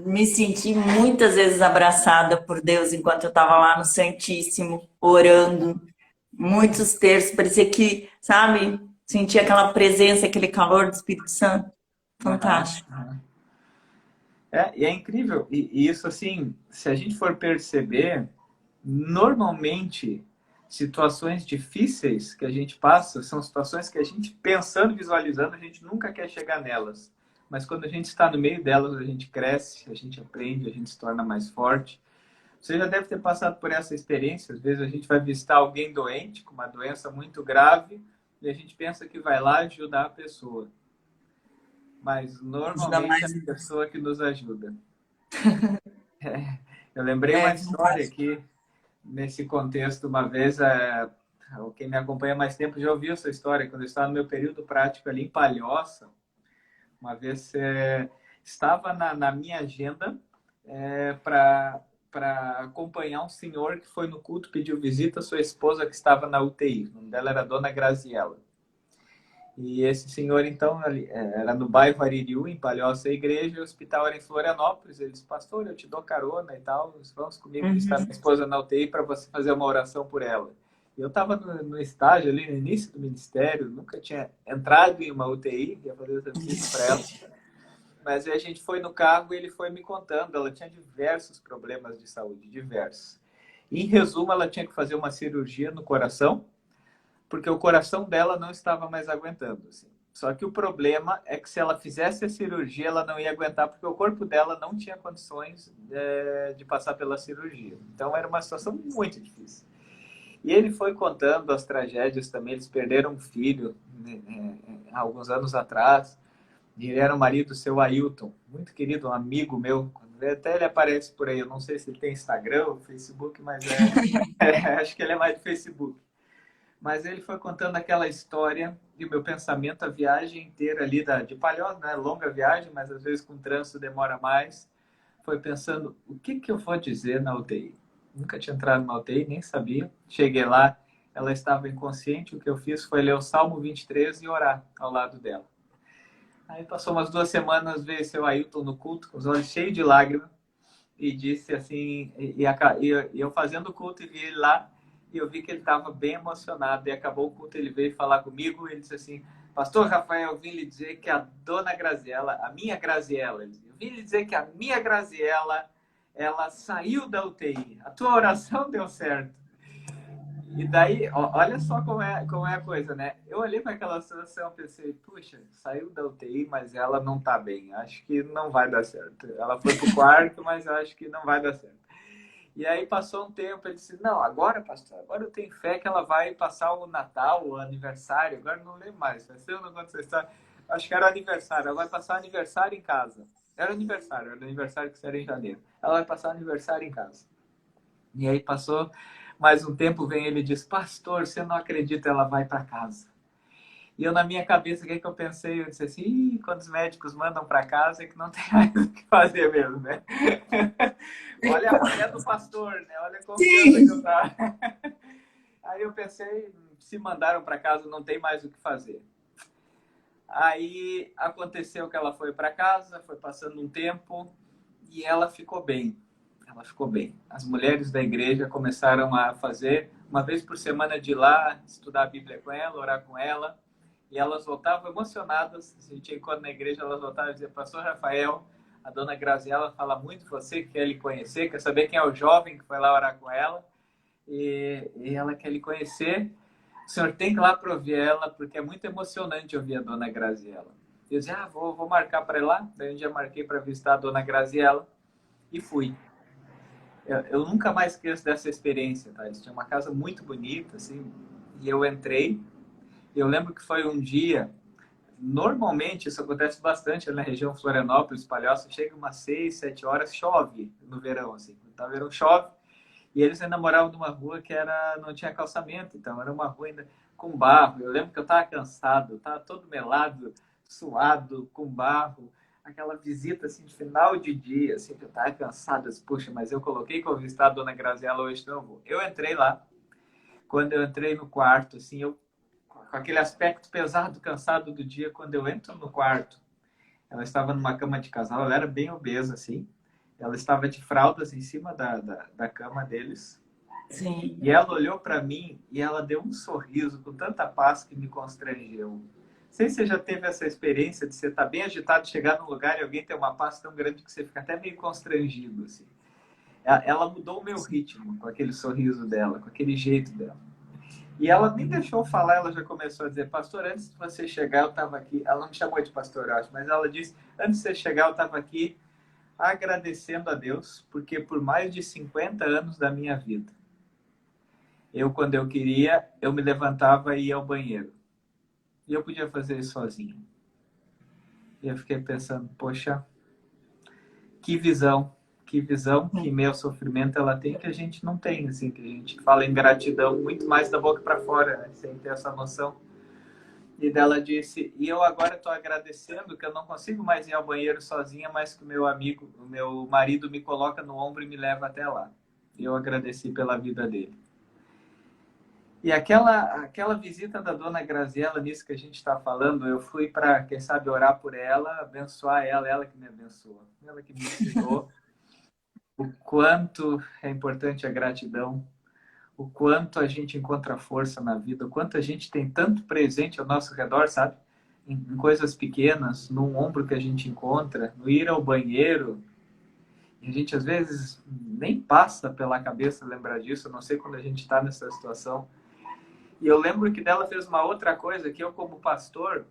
Me senti muitas vezes abraçada por Deus enquanto eu estava lá no Santíssimo, orando. Muitos terços, parecia que, sabe, sentia aquela presença, aquele calor do Espírito Santo. Fantástico. E é incrível. E isso, assim, se a gente for perceber, normalmente, situações difíceis que a gente passa são situações que a gente, pensando, visualizando, a gente nunca quer chegar nelas. Mas quando a gente está no meio delas, a gente cresce, a gente aprende, a gente se torna mais forte. Você já deve ter passado por essa experiência. Às vezes a gente vai visitar alguém doente, com uma doença muito grave, e a gente pensa que vai lá ajudar a pessoa. Mas normalmente é a pessoa que nos ajuda. Eu lembrei uma história aqui, nesse contexto, uma vez quem me acompanha há mais tempo já ouviu essa história. Quando eu estava no meu período prático ali em Palhoça, uma vez estava na minha agenda para acompanhar um senhor que foi no culto, pediu visita à sua esposa que estava na UTI. O nome dela era Dona Graziella. E esse senhor, então, era no bairro Aririu, em Palhoça, a igreja, e o hospital era em Florianópolis. Ele disse, pastor, eu te dou carona e tal, vamos comigo visitar minha esposa na UTI para você fazer uma oração por ela. E eu estava no estágio ali, no início do ministério, nunca tinha entrado em uma UTI, ia fazer essa visita para ela. Mas aí a gente foi no carro e ele foi me contando, ela tinha diversos problemas de saúde, diversos. Em resumo, ela tinha que fazer uma cirurgia no coração, porque o coração dela não estava mais aguentando. Assim. Só que o problema é que se ela fizesse a cirurgia, ela não ia aguentar, porque o corpo dela não tinha condições de passar pela cirurgia. Então era uma situação muito difícil. E ele foi contando as tragédias também. Eles perderam um filho há alguns anos atrás. E ele era o marido do seu Ailton, muito querido, um amigo meu. Até ele aparece por aí. Eu não sei se ele tem Instagram ou Facebook, mas acho que ele é mais de Facebook. Mas ele foi contando aquela história e o meu pensamento, a viagem inteira ali de Palhoça, né? Longa viagem, mas às vezes com trânsito demora mais. Foi pensando, o que eu vou dizer na UTI? Nunca tinha entrado na UTI, nem sabia. Cheguei lá, ela estava inconsciente. O que eu fiz foi ler o Salmo 23 e orar ao lado dela. Aí passou umas 2 semanas, veio seu Ailton no culto, com os olhos cheios de lágrimas, e disse assim, e eu fazendo o culto e vi ele lá, e eu vi que ele estava bem emocionado, e acabou o culto, ele veio falar comigo, e ele disse assim, pastor Rafael, eu vim lhe dizer que a dona Graziella, a minha Graziella, eu vim lhe dizer que a minha Graziella, ela saiu da UTI, a tua oração deu certo. E daí, olha só como é a coisa, né? Eu olhei para aquela situação e pensei, puxa, saiu da UTI, mas ela não tá bem. Acho que não vai dar certo. Ela foi pro quarto, mas eu acho que não vai dar certo. E aí passou um tempo, ele disse, não, agora, pastor, agora eu tenho fé que ela vai passar o Natal, o aniversário, agora não lembro mais. Eu não conto essa história. Acho que era o aniversário, ela vai passar o aniversário em casa. Era o aniversário que seria em janeiro. Ela vai passar o aniversário em casa. E aí passou mais um tempo, vem ele e diz, pastor, você não acredita, ela vai para casa. E eu, na minha cabeça, o que eu pensei? Eu disse assim, quando os médicos mandam para casa é que não tem mais o que fazer mesmo, né? Olha a fé do pastor, né? Olha a confiança que eu tava. Aí eu pensei, se mandaram para casa, não tem mais o que fazer. Aí aconteceu que ela foi para casa, foi passando um tempo e ela ficou bem. Ela ficou bem. As mulheres da igreja começaram a fazer uma vez por semana de ir lá, estudar a Bíblia com ela, orar com ela. E elas voltavam emocionadas. A gente encontra na igreja, elas voltavam e diziam, pastor Rafael, a dona Graziella fala muito de você, quer lhe conhecer, quer saber quem é o jovem que foi lá orar com ela. E ela quer lhe conhecer. O senhor tem que ir lá para ouvir ela, porque é muito emocionante ouvir a dona Graziella. Eu disse, vou marcar para ir lá. Daí um dia marquei para visitar a dona Graziella e fui. Eu nunca mais esqueço dessa experiência, tá? Eles tinham uma casa muito bonita, assim, e eu entrei. Eu lembro que foi um dia, normalmente isso acontece bastante na região Florianópolis, Palhoça, chega umas 6, 7 horas, chove no verão, assim. No verão chove, e eles ainda moravam numa rua que não tinha calçamento, então era uma rua ainda com barro. Eu lembro que eu estava cansado, estava todo melado, suado, com barro. Aquela visita assim de final de dia, assim, que eu estava cansado, disse, puxa, mas eu coloquei que eu visitar a dona Graziella hoje, não vou. Eu entrei lá, quando eu entrei no quarto, assim, com aquele aspecto pesado, cansado do dia, quando eu entro no quarto, ela estava numa cama de casal, ela era bem obesa, assim, ela estava de fraldas em cima da cama deles, Sim. E ela olhou para mim e ela deu um sorriso com tanta paz que me constrangeu. Não sei se você já teve essa experiência de você estar bem agitado, chegar num lugar e alguém ter uma paz tão grande que você fica até meio constrangido. Assim. Ela mudou o meu ritmo com aquele sorriso dela, com aquele jeito dela. E ela nem deixou falar, ela já começou a dizer, pastor, antes de você chegar eu estava aqui. Ela não me chamou de pastor, eu acho, mas ela disse, antes de você chegar eu estava aqui agradecendo a Deus, porque por mais de 50 anos da minha vida, quando eu queria, eu me levantava e ia ao banheiro. E eu podia fazer isso sozinho. E eu fiquei pensando, poxa, que visão que visão que meu sofrimento ela tem que a gente não tem, assim, que a gente fala em gratidão muito mais da boca para fora, né? Sem ter essa noção. E dela disse, e eu agora estou agradecendo que eu não consigo mais ir ao banheiro sozinha, mas que o meu amigo, o meu marido me coloca no ombro e me leva até lá. E eu agradeci pela vida dele. E aquela visita da dona Graziella, nisso que a gente está falando, eu fui para, quem sabe, orar por ela, abençoar ela que me abençoou, ela que me ensinou o quanto é importante a gratidão, o quanto a gente encontra força na vida, o quanto a gente tem tanto presente ao nosso redor, sabe? Em coisas pequenas, num ombro que a gente encontra, no ir ao banheiro. E a gente, às vezes, nem passa pela cabeça lembrar disso, a não sei quando a gente está nessa situação. E eu lembro que dela fez uma outra coisa que eu, como pastor,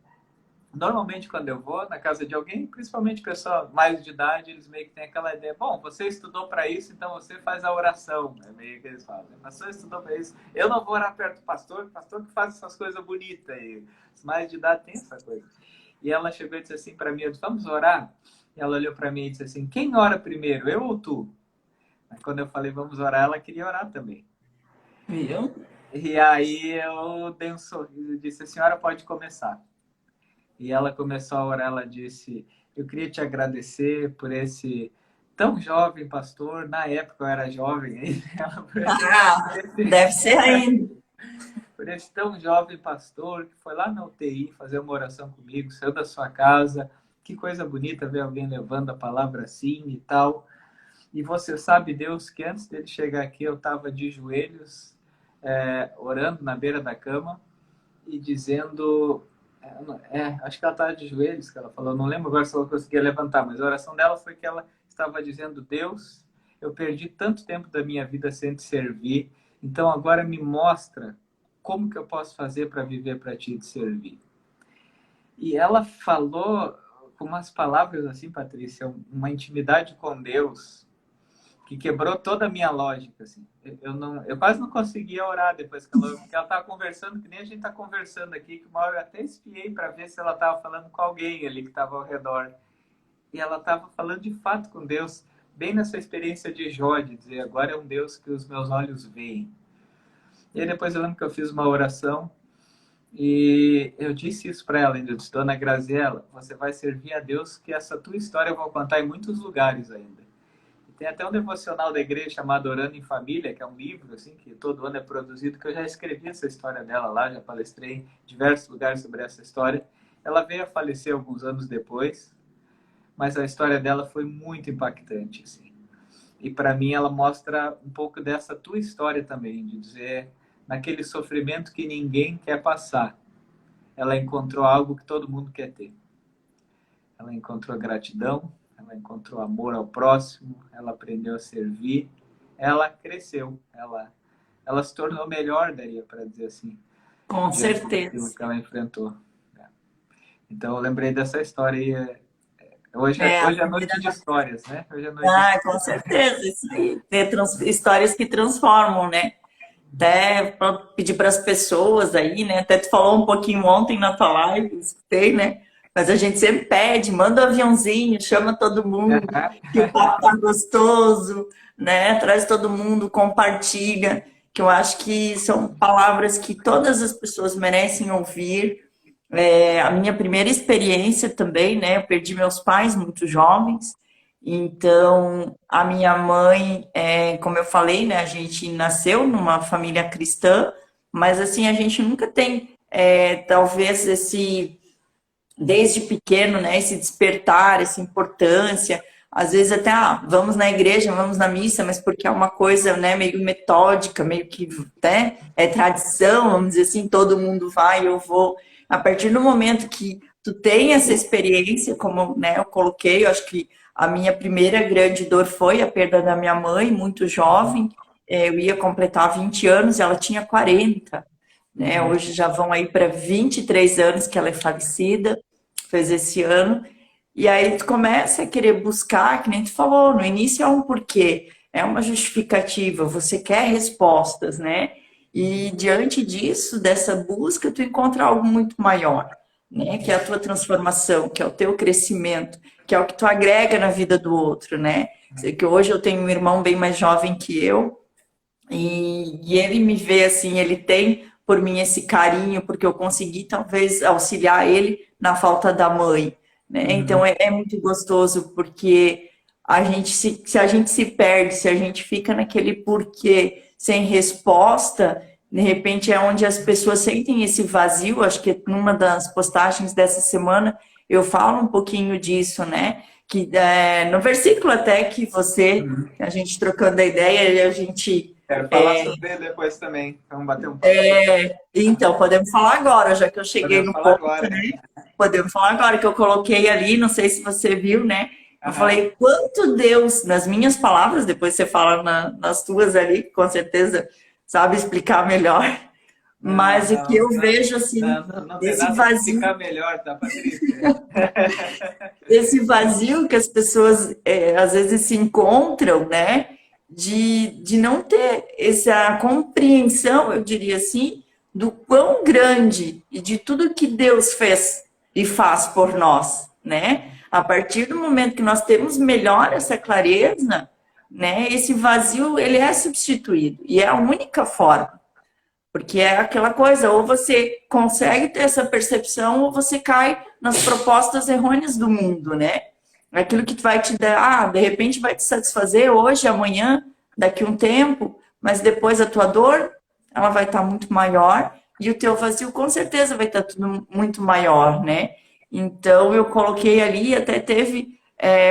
normalmente quando eu vou na casa de alguém, principalmente pessoa mais de idade, eles meio que têm aquela ideia, bom, você estudou para isso, então você faz a oração. É meio que eles falam, você estudou para isso. Eu não vou orar perto do pastor que faz essas coisas bonitas. E os mais de idade têm essa coisa. E ela chegou e disse assim para mim, eu disse, vamos orar? E ela olhou para mim e disse assim, quem ora primeiro, eu ou tu? Aí, quando eu falei, vamos orar, ela queria orar também. Viu? E aí eu dei um sorriso e disse, a senhora pode começar. E ela começou a orar, ela disse, eu queria te agradecer por esse tão jovem pastor, na época eu era jovem ainda, Deve ser ainda. por esse tão jovem pastor que foi lá na UTI fazer uma oração comigo, saiu da sua casa, que coisa bonita ver alguém levando a palavra assim e tal. E você sabe, Deus, que antes dele chegar aqui eu estava de joelhos, orando na beira da cama e dizendo, acho que ela estava de joelhos, que ela falou, não lembro agora se ela conseguia levantar, mas a oração dela foi que ela estava dizendo, Deus, eu perdi tanto tempo da minha vida sem te servir, então agora me mostra como que eu posso fazer para viver para ti e te servir. E ela falou com umas palavras assim, Patrícia, uma intimidade com Deus, que quebrou toda a minha lógica, assim. Eu quase não conseguia orar depois que ela estava conversando, que nem a gente está conversando aqui, que uma hora eu até espiei para ver se ela estava falando com alguém ali que estava ao redor. E ela estava falando de fato com Deus, bem nessa experiência de Jó, de dizer, agora é um Deus que os meus olhos veem. E aí depois eu lembro que eu fiz uma oração e eu disse isso para ela, eu disse, dona Graziella, você vai servir a Deus, que essa tua história eu vou contar em muitos lugares ainda. Tem até um devocional da igreja chamado Orando em Família, que é um livro assim, que todo ano é produzido, que eu já escrevi essa história dela lá, já palestrei em diversos lugares sobre essa história. Ela veio a falecer alguns anos depois, mas a história dela foi muito impactante. Assim. E para mim ela mostra um pouco dessa tua história também, de dizer, naquele sofrimento que ninguém quer passar, ela encontrou algo que todo mundo quer ter. Ela encontrou gratidão, ela encontrou amor ao próximo, ela aprendeu a servir, ela cresceu, ela se tornou melhor, daria para dizer assim. Com certeza. Que ela enfrentou. Então eu lembrei dessa história aí. Hoje é noite de histórias, né? Hoje é noite com certeza. Isso aí. Ter histórias que transformam, né? Até para pedir para as pessoas aí, né? Até tu falou um pouquinho ontem na tua live, escutei, né? Mas a gente sempre pede, manda um aviãozinho, chama todo mundo, que o papo tá gostoso, né? Traz todo mundo, compartilha, que eu acho que são palavras que todas as pessoas merecem ouvir. A minha primeira experiência também, né? Eu perdi meus pais muito jovens, então a minha mãe, como eu falei, né? A gente nasceu numa família cristã, mas assim, a gente nunca tem, talvez, desde pequeno, né, esse despertar, essa importância, às vezes até, vamos na igreja, vamos na missa, mas porque é uma coisa, né, meio metódica, meio que, né, é tradição, vamos dizer assim, todo mundo vai, eu vou. A partir do momento que tu tem essa experiência, como, né, eu coloquei, eu acho que a minha primeira grande dor foi a perda da minha mãe, muito jovem, eu ia completar 20 anos, ela tinha 40, né? Hoje já vão aí para 23 anos que ela é falecida, fez esse ano. E aí tu começa a querer buscar, que nem tu falou, no início é um porquê, é uma justificativa, você quer respostas, né? E diante disso, dessa busca, tu encontra algo muito maior, né? Que é a tua transformação, que é o teu crescimento. que é o que tu agrega na vida do outro, né? Sei que hoje eu tenho um irmão bem mais jovem que eu, e ele me vê assim, ele tem por mim esse carinho, porque eu consegui talvez auxiliar ele na falta da mãe, né? Então Uhum. é muito gostoso, porque se a gente se perde, se a gente fica naquele porquê sem resposta, de repente é onde as pessoas sentem esse vazio. Acho que numa das postagens dessa semana eu falo um pouquinho disso, né? Que no versículo até que Uhum. a gente trocando a ideia, a gente Quero falar sobre ele depois também. Vamos bater um papo sobre ele. então, podemos falar agora, já que eu cheguei Podemos no falar ponto, agora. né? Podemos falar agora, que eu coloquei ali, não sei se você viu, né? Eu Aham. falei, quanto Deus, nas minhas palavras, depois você fala nas tuas ali, que com certeza sabe explicar melhor, Não, mas o que não, eu não, vejo, assim, não, não tem esse nada que vazio, explicar melhor, tá, Patrícia? esse vazio que as pessoas às vezes se encontram, né? De não ter essa compreensão, eu diria assim, do quão grande e de tudo que Deus fez e faz por nós, né? A partir do momento que nós temos melhor essa clareza, né? Esse vazio ele é substituído e é a única forma. Porque é aquela coisa, ou você consegue ter essa percepção, ou você cai nas propostas errôneas do mundo, né? Aquilo que vai te dar, de repente vai te satisfazer hoje, amanhã, daqui um tempo, mas depois a tua dor, ela vai estar muito maior e o teu vazio com certeza vai estar tudo muito maior, né? Então eu coloquei ali, até teve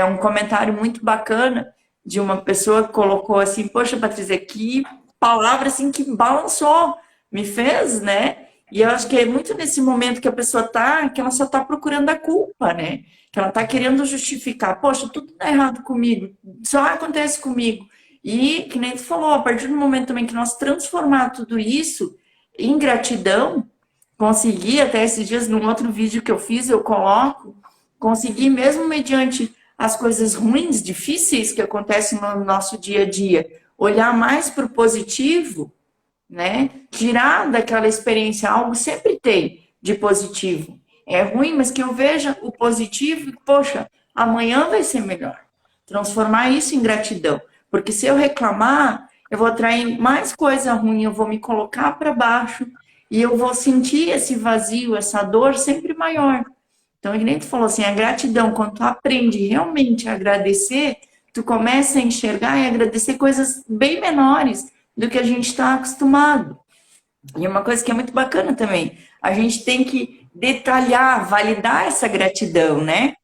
um comentário muito bacana de uma pessoa que colocou assim, poxa, Patrícia, que palavra assim que balançou, me fez, né? E eu acho que é muito nesse momento que a pessoa tá, que ela só tá procurando a culpa, né? Que ela tá querendo justificar, poxa, tudo tá errado comigo, só acontece comigo. E, que nem tu falou, a partir do momento também que nós transformar tudo isso em gratidão, conseguir, até esses dias, num outro vídeo que eu fiz, eu coloco, conseguir mesmo mediante as coisas ruins, difíceis que acontecem no nosso dia a dia, olhar mais para o positivo, né? Tirar daquela experiência algo sempre tem de positivo. É ruim, mas que eu veja o positivo e, poxa, amanhã vai ser melhor. Transformar isso em gratidão. Porque se eu reclamar, eu vou atrair mais coisa ruim, eu vou me colocar para baixo e eu vou sentir esse vazio, essa dor sempre maior. Então, que nem tu falou assim, a gratidão, quando tu aprende realmente a agradecer, tu começa a enxergar e agradecer coisas bem menores do que a gente está acostumado. E uma coisa que é muito bacana também, a gente tem que detalhar, validar essa gratidão, né?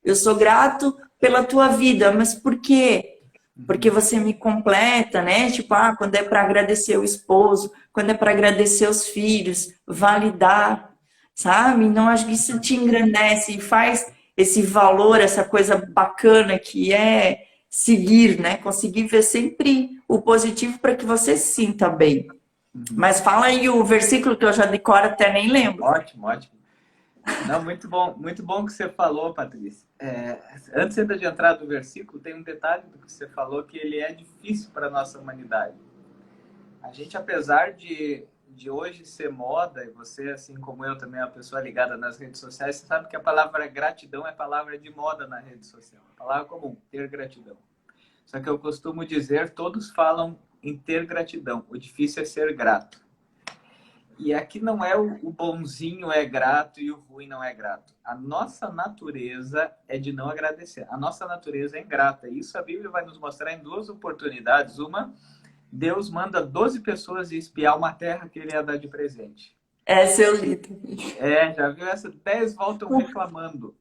Eu sou grato pela tua vida, mas por quê? Porque Uhum. você me completa, né? Tipo, quando é para agradecer o esposo, quando é para agradecer os filhos, validar, sabe? Então, acho que isso te engrandece e faz esse valor, essa coisa bacana que é seguir, né? Conseguir ver sempre o positivo para que você se sinta bem. Uhum. Mas fala aí o versículo que eu já decoro, até nem lembro. Ótimo, ótimo. Não, muito bom que você falou, Patrícia. Antes ainda de entrar do versículo, tem um detalhe do que você falou que ele é difícil para a nossa humanidade. A gente, apesar de hoje ser moda, e você, assim como eu, também é uma pessoa ligada nas redes sociais, você sabe que a palavra gratidão é palavra de moda na rede social. A palavra comum, ter gratidão. Só que eu costumo dizer, todos falam em ter gratidão. O difícil é ser grato. E aqui não é o bonzinho é grato e o ruim não é grato. A nossa natureza é de não agradecer. A nossa natureza é ingrata. Isso a Bíblia vai nos mostrar em duas oportunidades. Uma, Deus manda 12 pessoas espiar uma terra que ele ia dar de presente. Essa eu li também. Já viu essa? 10 voltam reclamando.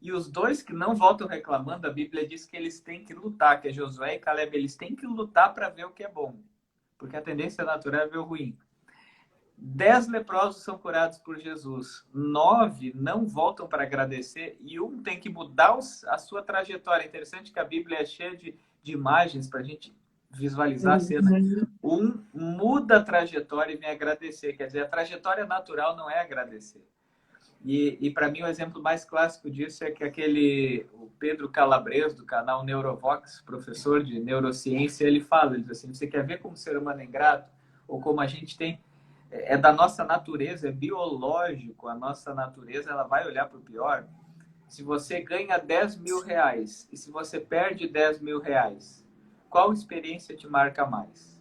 E os dois que não voltam reclamando, a Bíblia diz que eles têm que lutar, que é Josué e Caleb, eles têm que lutar para ver o que é bom. Porque a tendência natural é ver o ruim. 10 leprosos são curados por Jesus. 9 não voltam para agradecer e um tem que mudar a sua trajetória. É interessante que a Bíblia é cheia de imagens para a gente visualizar a cena. Um muda a trajetória e vem agradecer. Quer dizer, a trajetória natural não é agradecer. E para mim o exemplo mais clássico disso é que o Pedro Calabres, do canal Neurovox, professor de neurociência, ele diz assim, você quer ver como o ser humano é ingrato? Ou como a gente tem... É da nossa natureza, é biológico, a nossa natureza ela vai olhar para o pior. Se você ganha 10 mil reais e se você perde 10 mil reais, qual experiência te marca mais?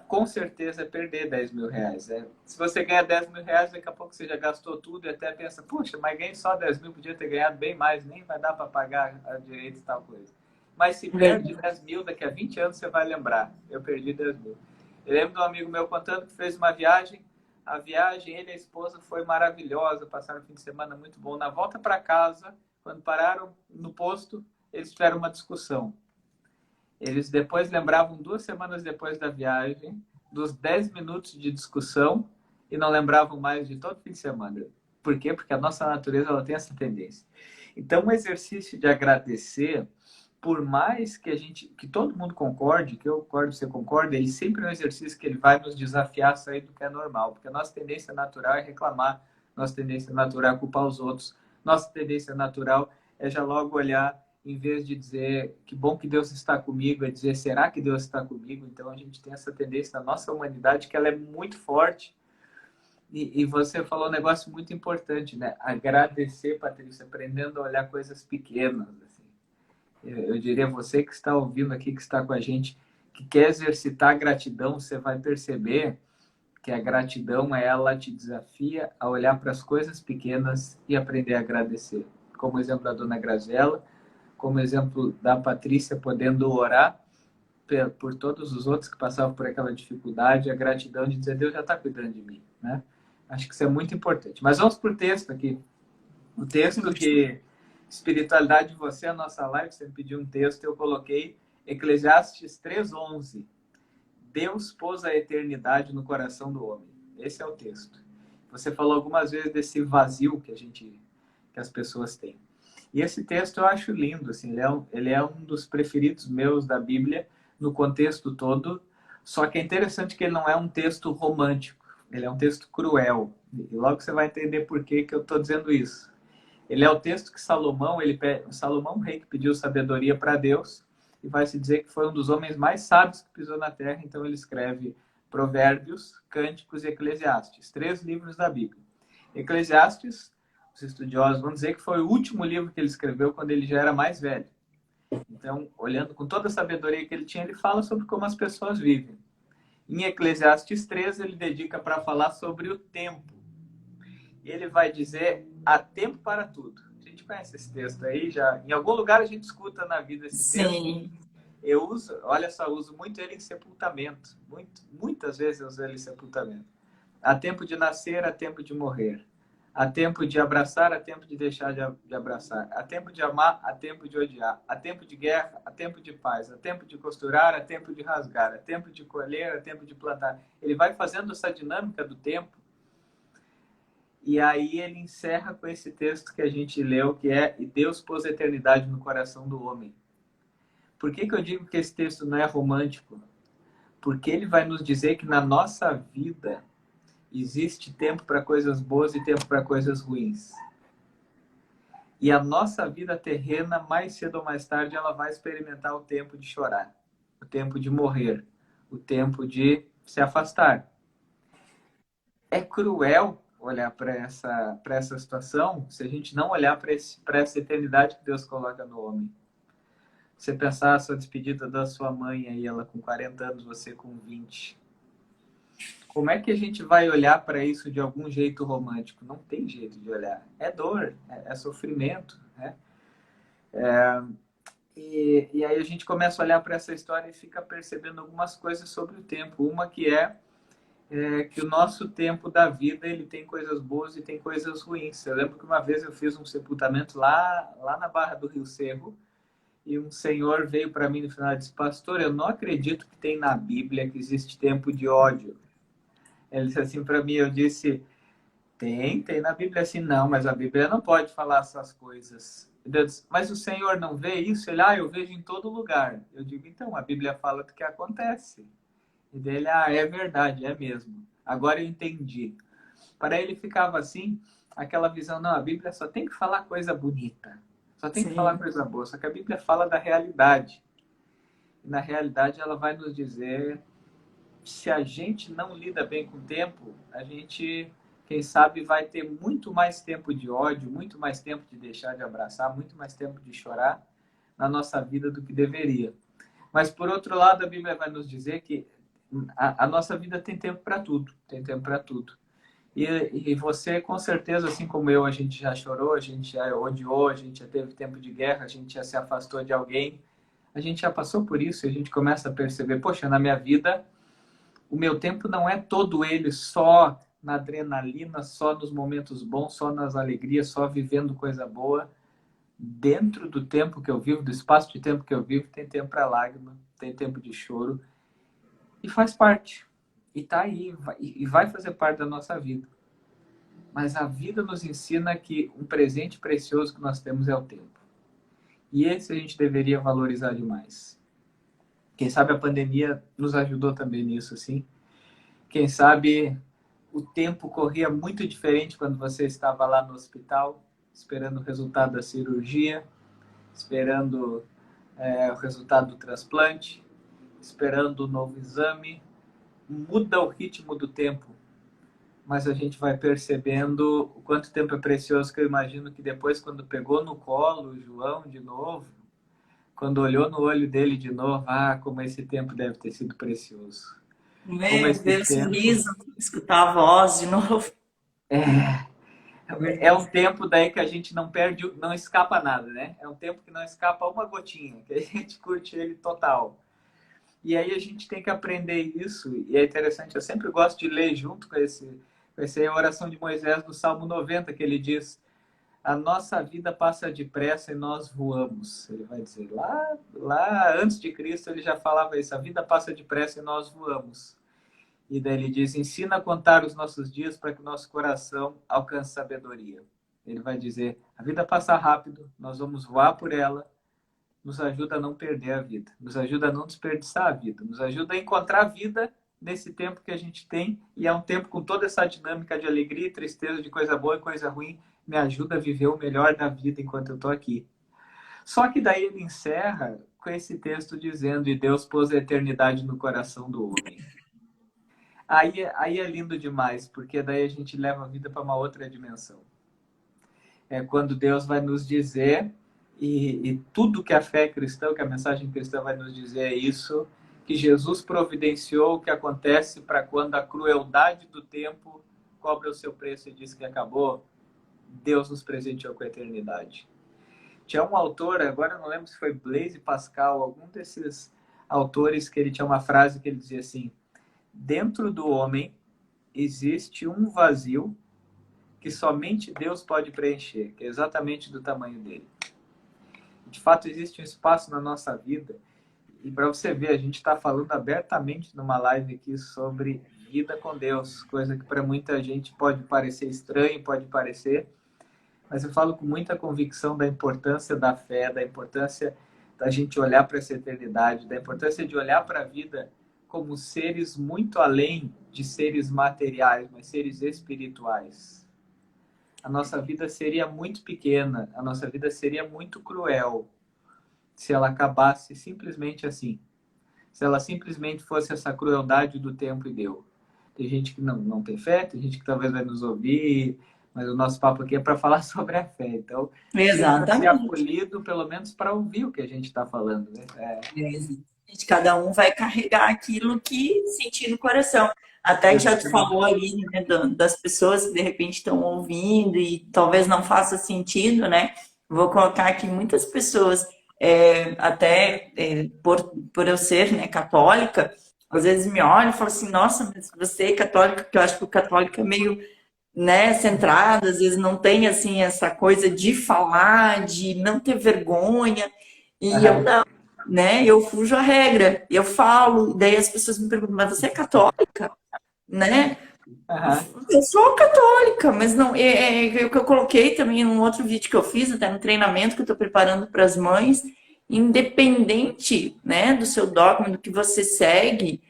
Com certeza é perder 10 mil reais. Né? Se você ganha 10 mil reais, daqui a pouco você já gastou tudo e até pensa, puxa, mas ganhei só 10 mil, podia ter ganhado bem mais, nem vai dar para pagar a direito e tal coisa. Mas se perde 10 mil, daqui a 20 anos você vai lembrar, eu perdi 10 mil. Eu lembro de um amigo meu contando que fez uma viagem, a viagem, ele e a esposa foi maravilhosa, passaram um fim de semana muito bom. Na volta para casa, quando pararam no posto, eles tiveram uma discussão. Eles depois lembravam 2 semanas depois da viagem, dos 10 minutos de discussão e não lembravam mais de todo fim de semana. Por quê? Porque a nossa natureza ela tem essa tendência. Então, o exercício de agradecer, por mais que todo mundo concorde, que eu concordo, você concorda, ele sempre é um exercício que ele vai nos desafiar a sair do que é normal, porque a nossa tendência natural é reclamar, nossa tendência natural é culpar os outros, nossa tendência natural é já logo olhar, em vez de dizer que bom que Deus está comigo, é dizer será que Deus está comigo? Então a gente tem essa tendência na nossa humanidade que ela é muito forte. E você falou um negócio muito importante, né? Agradecer, Patrícia, aprendendo a olhar coisas pequenas. Assim. Eu diria você que está ouvindo aqui, que está com a gente, que quer exercitar a gratidão, você vai perceber que a gratidão, ela te desafia a olhar para as coisas pequenas e aprender a agradecer. Como o exemplo da dona Graziella, como exemplo da Patrícia podendo orar por todos os outros que passavam por aquela dificuldade, a gratidão de dizer, Deus já está cuidando de mim, né? Acho que isso é muito importante. Mas vamos para o texto aqui. O texto que espiritualidade de você, a nossa live, você me pediu um texto, eu coloquei Eclesiastes 3:11. Deus pôs a eternidade no coração do homem. Esse é o texto. Você falou algumas vezes desse vazio que as pessoas têm. E esse texto eu acho lindo, assim, ele é um dos preferidos meus da Bíblia, no contexto todo, só que é interessante que ele não é um texto romântico, ele é um texto cruel. E logo você vai entender por que eu estou dizendo isso. Ele é o texto que Salomão, Salomão, rei, que pediu sabedoria para Deus, e vai se dizer que foi um dos homens mais sábios que pisou na terra, então ele escreve Provérbios, Cânticos e Eclesiastes, 3 livros da Bíblia. Eclesiastes, os estudiosos vão dizer que foi o último livro que ele escreveu quando ele já era mais velho. Então, olhando com toda a sabedoria que ele tinha, ele fala sobre como as pessoas vivem. Em Eclesiastes 3, ele dedica para falar sobre o tempo. E ele vai dizer, há tempo para tudo. A gente conhece esse texto aí, já em algum lugar a gente escuta na vida esse Sim. texto. Eu uso, olha só, uso muito ele em sepultamento. Muitas vezes eu uso ele em sepultamento. Há tempo de nascer, há tempo de morrer. Há tempo de abraçar, há tempo de deixar de abraçar. Há tempo de amar, há tempo de odiar. Há tempo de guerra, há tempo de paz. Há tempo de costurar, há tempo de rasgar. Há tempo de colher, há tempo de plantar. Ele vai fazendo essa dinâmica do tempo. E aí ele encerra com esse texto que a gente leu, que é E Deus pôs a eternidade no coração do homem. Por que eu digo que esse texto não é romântico? Porque ele vai nos dizer que na nossa vida existe tempo para coisas boas e tempo para coisas ruins. E a nossa vida terrena, mais cedo ou mais tarde, ela vai experimentar o tempo de chorar, o tempo de morrer, o tempo de se afastar. É cruel olhar para essa situação se a gente não olhar para essa eternidade que Deus coloca no homem. Você pensar a sua despedida da sua mãe, aí ela com 40 anos, você com 20. Como é que a gente vai olhar para isso de algum jeito romântico? Não tem jeito de olhar. É dor, é sofrimento. Né? E aí a gente começa a olhar para essa história e fica percebendo algumas coisas sobre o tempo. Uma que é que o nosso tempo da vida ele tem coisas boas e tem coisas ruins. Eu lembro que uma vez eu fiz um sepultamento lá na Barra do Rio Cerro e um senhor veio para mim no final e disse, pastor, eu não acredito que tem na Bíblia que existe tempo de ódio. Ele disse assim para mim, eu disse, tem na Bíblia assim, não, mas a Bíblia não pode falar essas coisas. Disse, mas o Senhor não vê isso? Ele, eu vejo em todo lugar. Eu digo, então, a Bíblia fala do que acontece. E dele, é verdade, é mesmo. Agora eu entendi. Para ele ficava assim, aquela visão, não, a Bíblia só tem que falar coisa bonita. Só tem que falar coisa boa. Só que a Bíblia fala da realidade. E na realidade ela vai nos dizer, se a gente não lida bem com o tempo, a gente quem sabe vai ter muito mais tempo de ódio, muito mais tempo de deixar de abraçar, muito mais tempo de chorar na nossa vida do que deveria. Mas, por outro lado, a Bíblia vai nos dizer que a nossa vida tem tempo para tudo, tem tempo para tudo. E você, com certeza, assim como eu, a gente já chorou, a gente já odiou, a gente já teve tempo de guerra, a gente já se afastou de alguém, a gente já passou por isso e a gente começa a perceber, poxa, na minha vida, o meu tempo não é todo ele só na adrenalina, só nos momentos bons, só nas alegrias, só vivendo coisa boa. Dentro do tempo que eu vivo, do espaço de tempo que eu vivo, tem tempo para lágrima, tem tempo de choro e faz parte. E tá aí, e vai fazer parte da nossa vida. Mas a vida nos ensina que um presente precioso que nós temos é o tempo. E esse a gente deveria valorizar demais. Quem sabe a pandemia nos ajudou também nisso, assim. Quem sabe o tempo corria muito diferente quando você estava lá no hospital, esperando o resultado da cirurgia, esperando o resultado do transplante, esperando o novo exame. Muda o ritmo do tempo, mas a gente vai percebendo o quanto tempo é precioso, que eu imagino que depois, quando pegou no colo o João de novo, quando olhou no olho dele de novo, como esse tempo deve ter sido precioso. Como Meu esse Deus, tempo sorriso, escutar a voz de novo. é, É é verdade. um tempo daí que a gente não perde, não escapa nada, né? É um tempo que não escapa uma gotinha, que a gente curte ele total. E aí a gente tem que aprender isso, e é interessante, eu sempre gosto de ler junto com essa oração de Moisés do Salmo 90, que ele diz: a nossa vida passa depressa e nós voamos. Ele vai dizer, lá antes de Cristo ele já falava isso, a vida passa depressa e nós voamos. E daí ele diz, ensina a contar os nossos dias para que o nosso coração alcance sabedoria. Ele vai dizer, a vida passa rápido, nós vamos voar por ela, nos ajuda a não perder a vida, nos ajuda a não desperdiçar a vida, nos ajuda a encontrar a vida nesse tempo que a gente tem, e é um tempo com toda essa dinâmica de alegria e tristeza, de coisa boa e coisa ruim, me ajuda a viver o melhor da vida enquanto eu estou aqui. Só que daí ele encerra com esse texto dizendo, e Deus pôs a eternidade no coração do homem. Aí é lindo demais, porque daí a gente leva a vida para uma outra dimensão. É quando Deus vai nos dizer, e tudo que a fé cristã, que a mensagem cristã vai nos dizer é isso, que Jesus providenciou o que acontece para quando a crueldade do tempo cobra o seu preço e diz que acabou, Deus nos presenteou com a eternidade. Tinha um autor, agora eu não lembro se foi Blaise Pascal, algum desses autores, que ele tinha uma frase que ele dizia assim, dentro do homem existe um vazio que somente Deus pode preencher, que é exatamente do tamanho dele. De fato, existe um espaço na nossa vida, e para você ver, a gente está falando abertamente numa live aqui sobre vida com Deus, coisa que para muita gente pode parecer estranho, pode parecer, mas eu falo com muita convicção da importância da fé, da importância da gente olhar para essa eternidade, da importância de olhar para a vida como seres muito além de seres materiais, mas seres espirituais. A nossa vida seria muito pequena, a nossa vida seria muito cruel se ela acabasse simplesmente assim. Se ela simplesmente fosse essa crueldade do tempo e deu. Tem gente que não tem fé, tem gente que talvez vai nos ouvir, mas o nosso papo aqui é para falar sobre a fé. Então, sinta-se Exatamente. acolhido, pelo menos para ouvir o que a gente está falando. Né? Exatamente. Cada um vai carregar aquilo que sentir no coração. Até já tu falou Exatamente. ali, né, das pessoas que de repente estão ouvindo e talvez não faça sentido, né? Vou colocar aqui muitas pessoas, por eu ser, né, católica, às vezes me olham e falam assim, nossa, mas você é católica, porque eu acho que o católico é meio, né, centrado, às vezes não tem assim essa coisa de falar, de não ter vergonha, e eu Aham. não, né? Eu fujo a regra, eu falo, daí as pessoas me perguntam, mas você é católica, né? Aham. Eu sou católica, mas não é o que eu coloquei também em um outro vídeo que eu fiz, até no treinamento que eu estou preparando para as mães, independente, né, do seu dogma, do que você segue,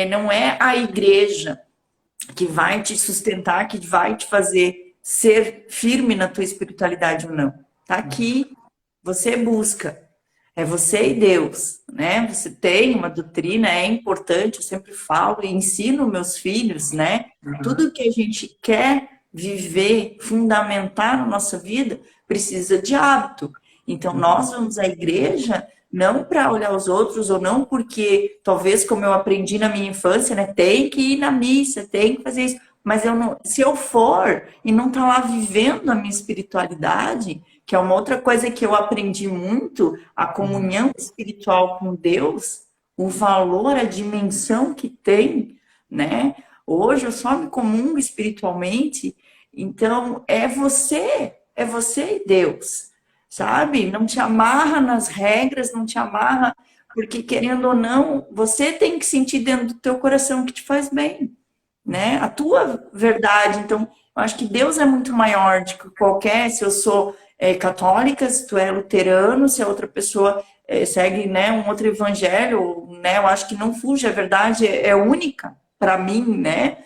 não é a igreja que vai te sustentar, que vai te fazer ser firme na tua espiritualidade ou não. Tá aqui, você busca. É você e Deus, né? Você tem uma doutrina, é importante, eu sempre falo e ensino meus filhos, né? Uhum. Tudo que a gente quer viver, fundamentar na nossa vida, precisa de hábito. Então, nós Uhum. vamos à igreja não para olhar os outros, ou não porque, talvez, como eu aprendi na minha infância, né? Tem que ir na missa, tem que fazer isso. Mas eu não, se eu for e não estar lá vivendo a minha espiritualidade, que é uma outra coisa que eu aprendi muito, a Uhum. comunhão espiritual com Deus, o valor, a dimensão que tem, né? Hoje eu só me comungo espiritualmente, então é você e Deus, sabe? Não te amarra nas regras, não te amarra, porque querendo ou não, você tem que sentir dentro do teu coração que te faz bem, né? A tua verdade. Então, eu acho que Deus é muito maior do que qualquer. Se eu sou católica, se tu é luterano, se a outra pessoa segue, né, um outro evangelho, né? Eu acho que não fuge. A verdade é única para mim, né?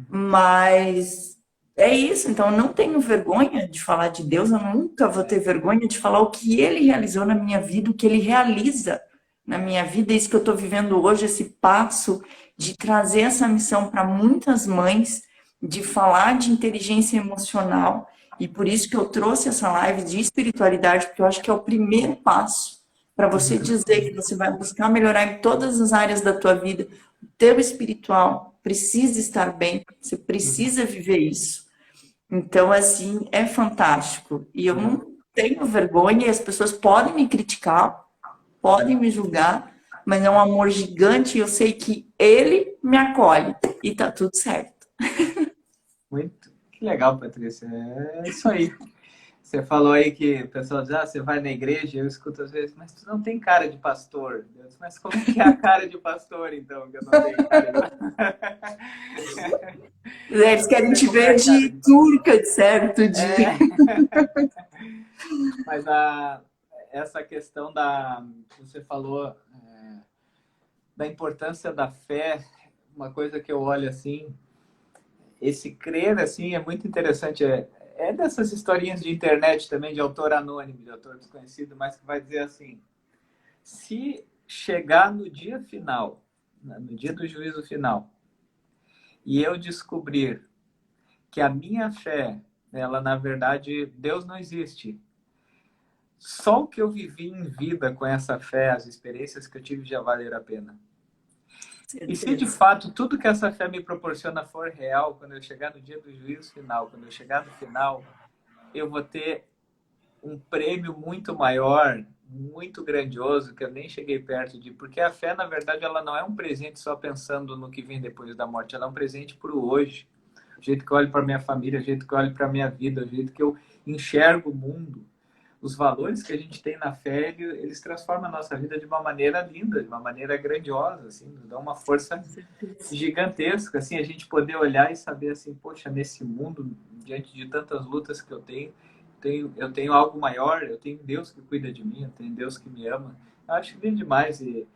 Mas é isso. Então, eu não tenho vergonha de falar de Deus. Eu nunca vou ter vergonha de falar o que Ele realizou na minha vida, o que Ele realiza na minha vida. É isso que eu estou vivendo hoje, esse passo de trazer essa missão para muitas mães, de falar de inteligência emocional. E por isso que eu trouxe essa live de espiritualidade, porque eu acho que é o primeiro passo para você Uhum. dizer que você vai buscar melhorar em todas as áreas da tua vida. O teu espiritual precisa estar bem, você Uhum. precisa viver isso. Então, assim, é fantástico. E eu É. não tenho vergonha, e as pessoas podem me criticar, podem me julgar, mas é um amor gigante e eu sei que ele me acolhe e tá tudo certo. Muito. Que legal, Patrícia. É isso aí. Você falou aí que o pessoal diz, você vai na igreja, eu escuto às vezes, mas tu não tem cara de pastor. Eu disse, mas como é que é a cara de pastor, então, que eu não tenho cara de Eles Eu não querem sei te como é ver a cara de de pastor. turca, de certo, É, de... mas essa questão você falou, da importância da fé, uma coisa que eu olho assim, esse crer assim é muito interessante. É dessas historinhas de internet também, de autor anônimo, de autor desconhecido, mas que vai dizer assim: se chegar no dia final, no dia do juízo final, e eu descobrir que a minha fé, ela na verdade, Deus não existe. Só o que eu vivi em vida com essa fé, as experiências que eu tive já valeram a pena. E se de Certeza. fato tudo que essa fé me proporciona for real, quando eu chegar no dia do juízo final, quando eu chegar no final, eu vou ter um prêmio muito maior, muito grandioso, que eu nem cheguei perto de. Porque a fé, na verdade, ela não é um presente só pensando no que vem depois da morte, ela é um presente para o hoje. O jeito que eu olho para minha família, o jeito que eu olho para minha vida, o jeito que eu enxergo o mundo. Os valores que a gente tem na fé, eles transformam a nossa vida de uma maneira linda, de uma maneira grandiosa, assim, nos dão uma força Certeza. gigantesca, assim, a gente poder olhar e saber assim, poxa, nesse mundo, diante de tantas lutas que eu tenho algo maior, eu tenho Deus que cuida de mim, eu tenho Deus que me ama. Eu acho lindo demais e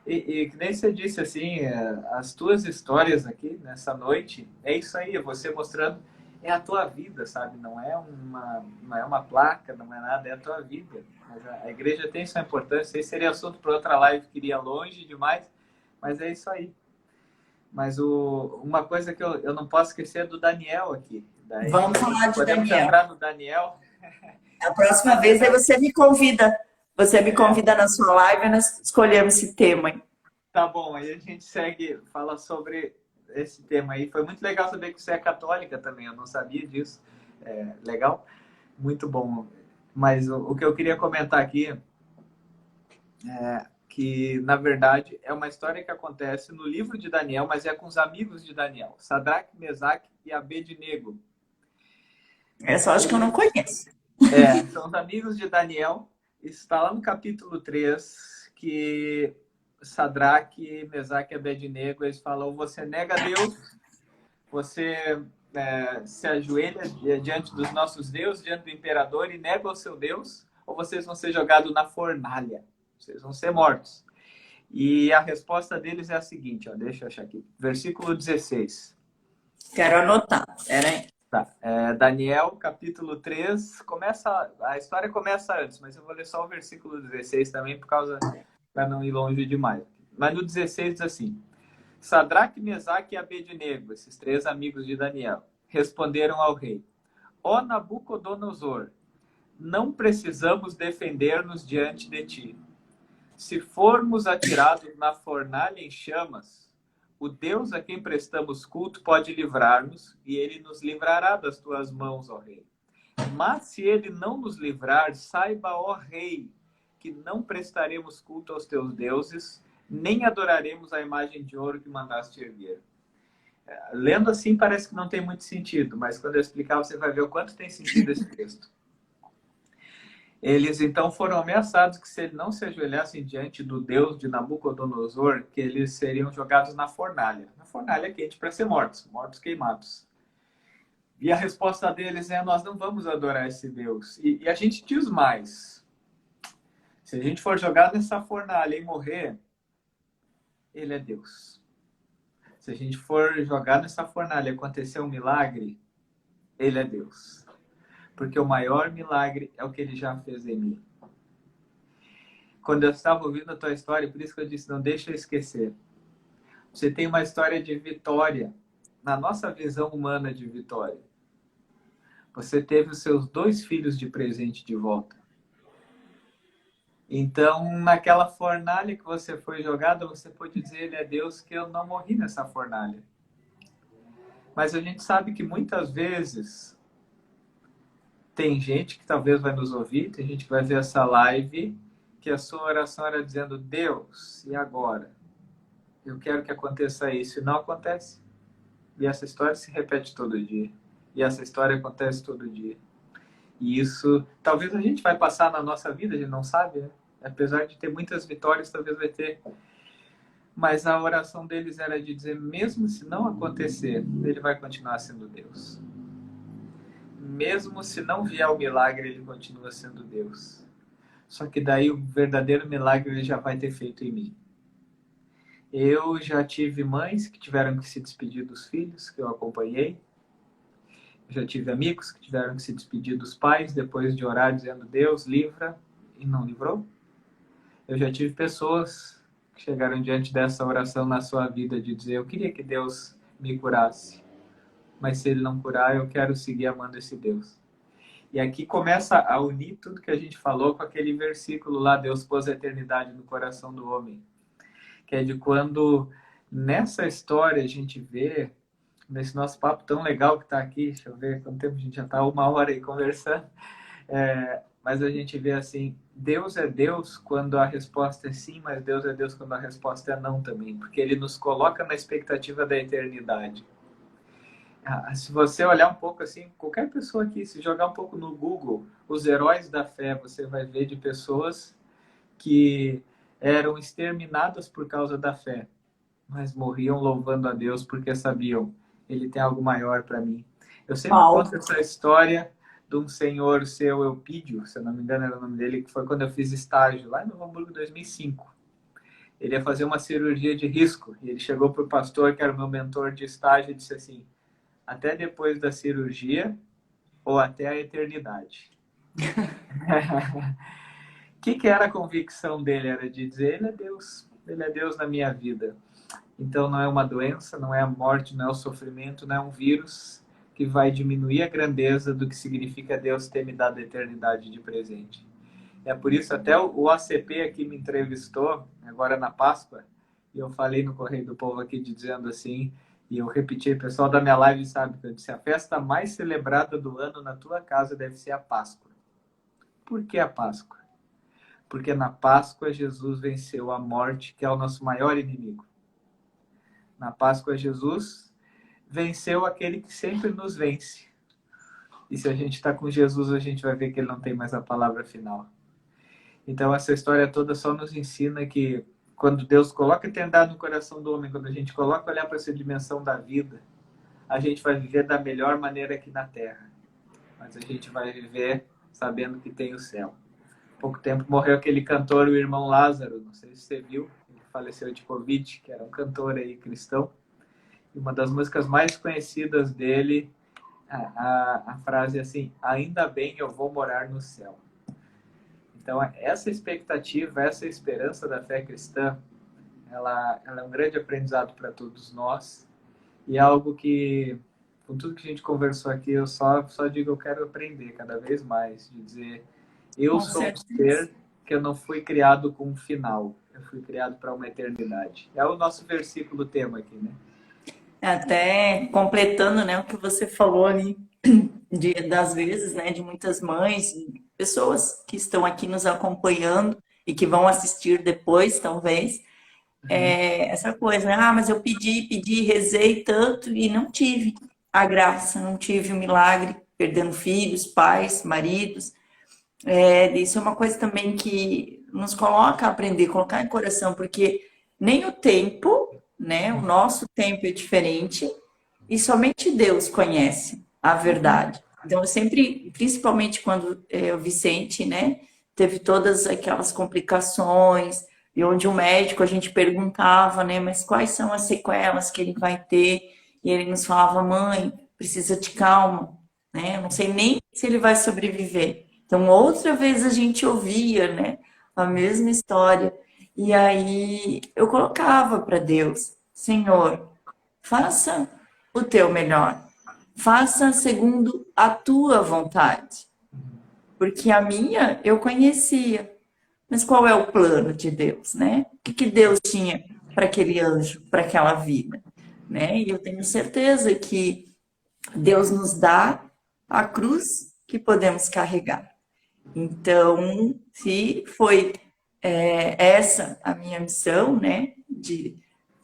que nem você disse assim, as tuas histórias aqui nessa noite, é isso aí, é você mostrando, é a tua vida, sabe? Não é uma placa, não é nada, é a tua vida. Mas a igreja tem sua importância, esse seria assunto para outra live que iria longe demais, mas é isso aí. Mas uma coisa que eu não posso esquecer é do Daniel aqui. Daí Vamos falar de podemos Daniel. entrar no Daniel. A próxima vez aí Daniel, você me convida. Você me é, convida na sua live e nós escolhemos esse tema, hein? tá bom. Aí a gente segue, fala sobre esse tema aí. Foi muito legal saber que você é católica também. Eu não sabia disso. Legal, muito bom. Mas o que eu queria comentar aqui é que, na verdade, é uma história que acontece no livro de Daniel, mas é com os amigos de Daniel, Sadraque, Mesaque e Abednego. Essa eu acho que eu não conheço. São os amigos de Daniel. Está lá no capítulo 3 que Sadraque, Mesaque e Abednego, eles falam, você nega Deus, você se ajoelha diante dos nossos deuses, diante do imperador e nega o seu Deus, ou vocês vão ser jogados na fornalha, vocês vão ser mortos. E a resposta deles é a seguinte, ó, deixa eu achar aqui, versículo 16. Quero anotar. Pera aí. Tá. Daniel, capítulo 3, a história começa antes, mas eu vou ler só o versículo 16 também, para não ir longe demais. Mas no 16 diz assim: Sadraque, Mesaque e Abednego, esses 3 amigos de Daniel, responderam ao rei: Ó Nabucodonosor, não precisamos defender-nos diante de ti. Se formos atirados na fornalha em chamas, o Deus a quem prestamos culto pode livrar-nos, e ele nos livrará das tuas mãos, ó rei. Mas se ele não nos livrar, saiba, ó rei, que não prestaremos culto aos teus deuses, nem adoraremos a imagem de ouro que mandaste erguer. Lendo assim parece que não tem muito sentido, mas quando eu explicar você vai ver o quanto tem sentido esse texto. Eles então foram ameaçados que se eles não se ajoelhassem diante do Deus de Nabucodonosor, que eles seriam jogados na fornalha quente para ser mortos queimados. E a resposta deles é: nós não vamos adorar esse Deus. E a gente diz mais: se a gente for jogado nessa fornalha e morrer, ele é Deus. Se a gente for jogado nessa fornalha e acontecer um milagre, ele é Deus. Porque o maior milagre é o que ele já fez em mim. Quando eu estava ouvindo a tua história, por isso que eu disse, não deixa eu esquecer. Você tem uma história de vitória, na nossa visão humana de vitória. Você teve os seus 2 filhos de presente de volta. Então, naquela fornalha que você foi jogada, você pode dizer, ele é Deus, que eu não morri nessa fornalha. Mas a gente sabe que muitas vezes tem gente que talvez vai nos ouvir, tem gente que vai ver essa live, que a sua oração era dizendo: Deus, e agora? Eu quero que aconteça isso. E não acontece. E essa história se repete todo dia. E essa história acontece todo dia. E isso, talvez a gente vai passar na nossa vida, a gente não sabe, né? Apesar de ter muitas vitórias, talvez vai ter. Mas a oração deles era de dizer, mesmo se não acontecer, ele vai continuar sendo Deus. Mesmo se não vier o milagre, ele continua sendo Deus. Só que daí o verdadeiro milagre ele já vai ter feito em mim. Eu já tive mães que tiveram que se despedir dos filhos, que eu acompanhei. Eu já tive amigos que tiveram que se despedir dos pais, depois de orar dizendo, Deus, livra, e não livrou. Eu já tive pessoas que chegaram diante dessa oração na sua vida, de dizer, eu queria que Deus me curasse. Mas se ele não curar, eu quero seguir amando esse Deus. E aqui começa a unir tudo que a gente falou com aquele versículo lá, Deus pôs a eternidade no coração do homem. Que é de quando, nessa história, a gente vê, nesse nosso papo tão legal que está aqui, deixa eu ver quanto tempo a gente já está, 1 hora aí conversando, mas a gente vê assim, Deus é Deus quando a resposta é sim, mas Deus é Deus quando a resposta é não também, porque ele nos coloca na expectativa da eternidade. Se você olhar um pouco assim, qualquer pessoa aqui, se jogar um pouco no Google, os heróis da fé, você vai ver de pessoas que eram exterminadas por causa da fé, mas morriam louvando a Deus porque sabiam, ele tem algo maior para mim. Eu sempre conto essa história de um senhor seu, Eupídio, se eu não me engano era o nome dele, que foi quando eu fiz estágio, lá em Novo Hamburgo, em 2005. Ele ia fazer uma cirurgia de risco, e ele chegou para o pastor, que era o meu mentor de estágio, e disse assim, até depois da cirurgia ou até a eternidade. O que era a convicção dele? Era de dizer, ele é Deus na minha vida. Então não é uma doença, não é a morte, não é o sofrimento, não é um vírus que vai diminuir a grandeza do que significa Deus ter me dado a eternidade de presente. É por isso até o ACP aqui me entrevistou, agora na Páscoa, e eu falei no Correio do Povo aqui dizendo assim, e eu repeti, o pessoal da minha live sabe que eu disse, a festa mais celebrada do ano na tua casa deve ser a Páscoa. Por que a Páscoa? Porque na Páscoa Jesus venceu a morte, que é o nosso maior inimigo. Na Páscoa Jesus venceu aquele que sempre nos vence. E se a gente está com Jesus, a gente vai ver que ele não tem mais a palavra final. Então essa história toda só nos ensina que quando Deus coloca a eternidade no coração do homem, quando a gente coloca olhar para essa dimensão da vida, a gente vai viver da melhor maneira aqui na Terra. Mas a gente vai viver sabendo que tem o céu. Há pouco tempo morreu aquele cantor, o irmão Lázaro, não sei se você viu, ele faleceu de Covid, que era um cantor aí cristão. E uma das músicas mais conhecidas dele a frase assim: ainda bem eu vou morar no céu. Então, essa expectativa, essa esperança da fé cristã, ela é um grande aprendizado para todos nós e é algo que, com tudo que a gente conversou aqui, eu só digo, eu quero aprender cada vez mais, de dizer, eu Com sou um certeza. ser que eu não fui criado com um final, eu fui criado para uma eternidade. É o nosso versículo tema aqui, né? Até completando, né, o que você falou ali, das vezes, né, de muitas mães, pessoas que estão aqui nos acompanhando e que vão assistir depois, talvez, Uhum. essa coisa, né? Ah, mas eu pedi, rezei tanto e não tive a graça, não tive o milagre, perdendo filhos, pais, maridos. Isso é uma coisa também que nos coloca a aprender, colocar em coração, porque nem o tempo, né? O nosso tempo é diferente e somente Deus conhece a verdade. Então, eu sempre, principalmente quando o Vicente, né, teve todas aquelas complicações, e onde o médico a gente perguntava, né, mas quais são as sequelas que ele vai ter? E ele nos falava, mãe, precisa de calma, né? Eu não sei nem se ele vai sobreviver. Então, outra vez a gente ouvia, né, a mesma história. E aí eu colocava para Deus, Senhor, faça o teu melhor. Faça segundo a tua vontade. Porque a minha eu conhecia. Mas qual é o plano de Deus, né? O que Deus tinha para aquele anjo, para aquela vida, né? E eu tenho certeza que Deus nos dá a cruz que podemos carregar. Então, se foi essa a minha missão, né, de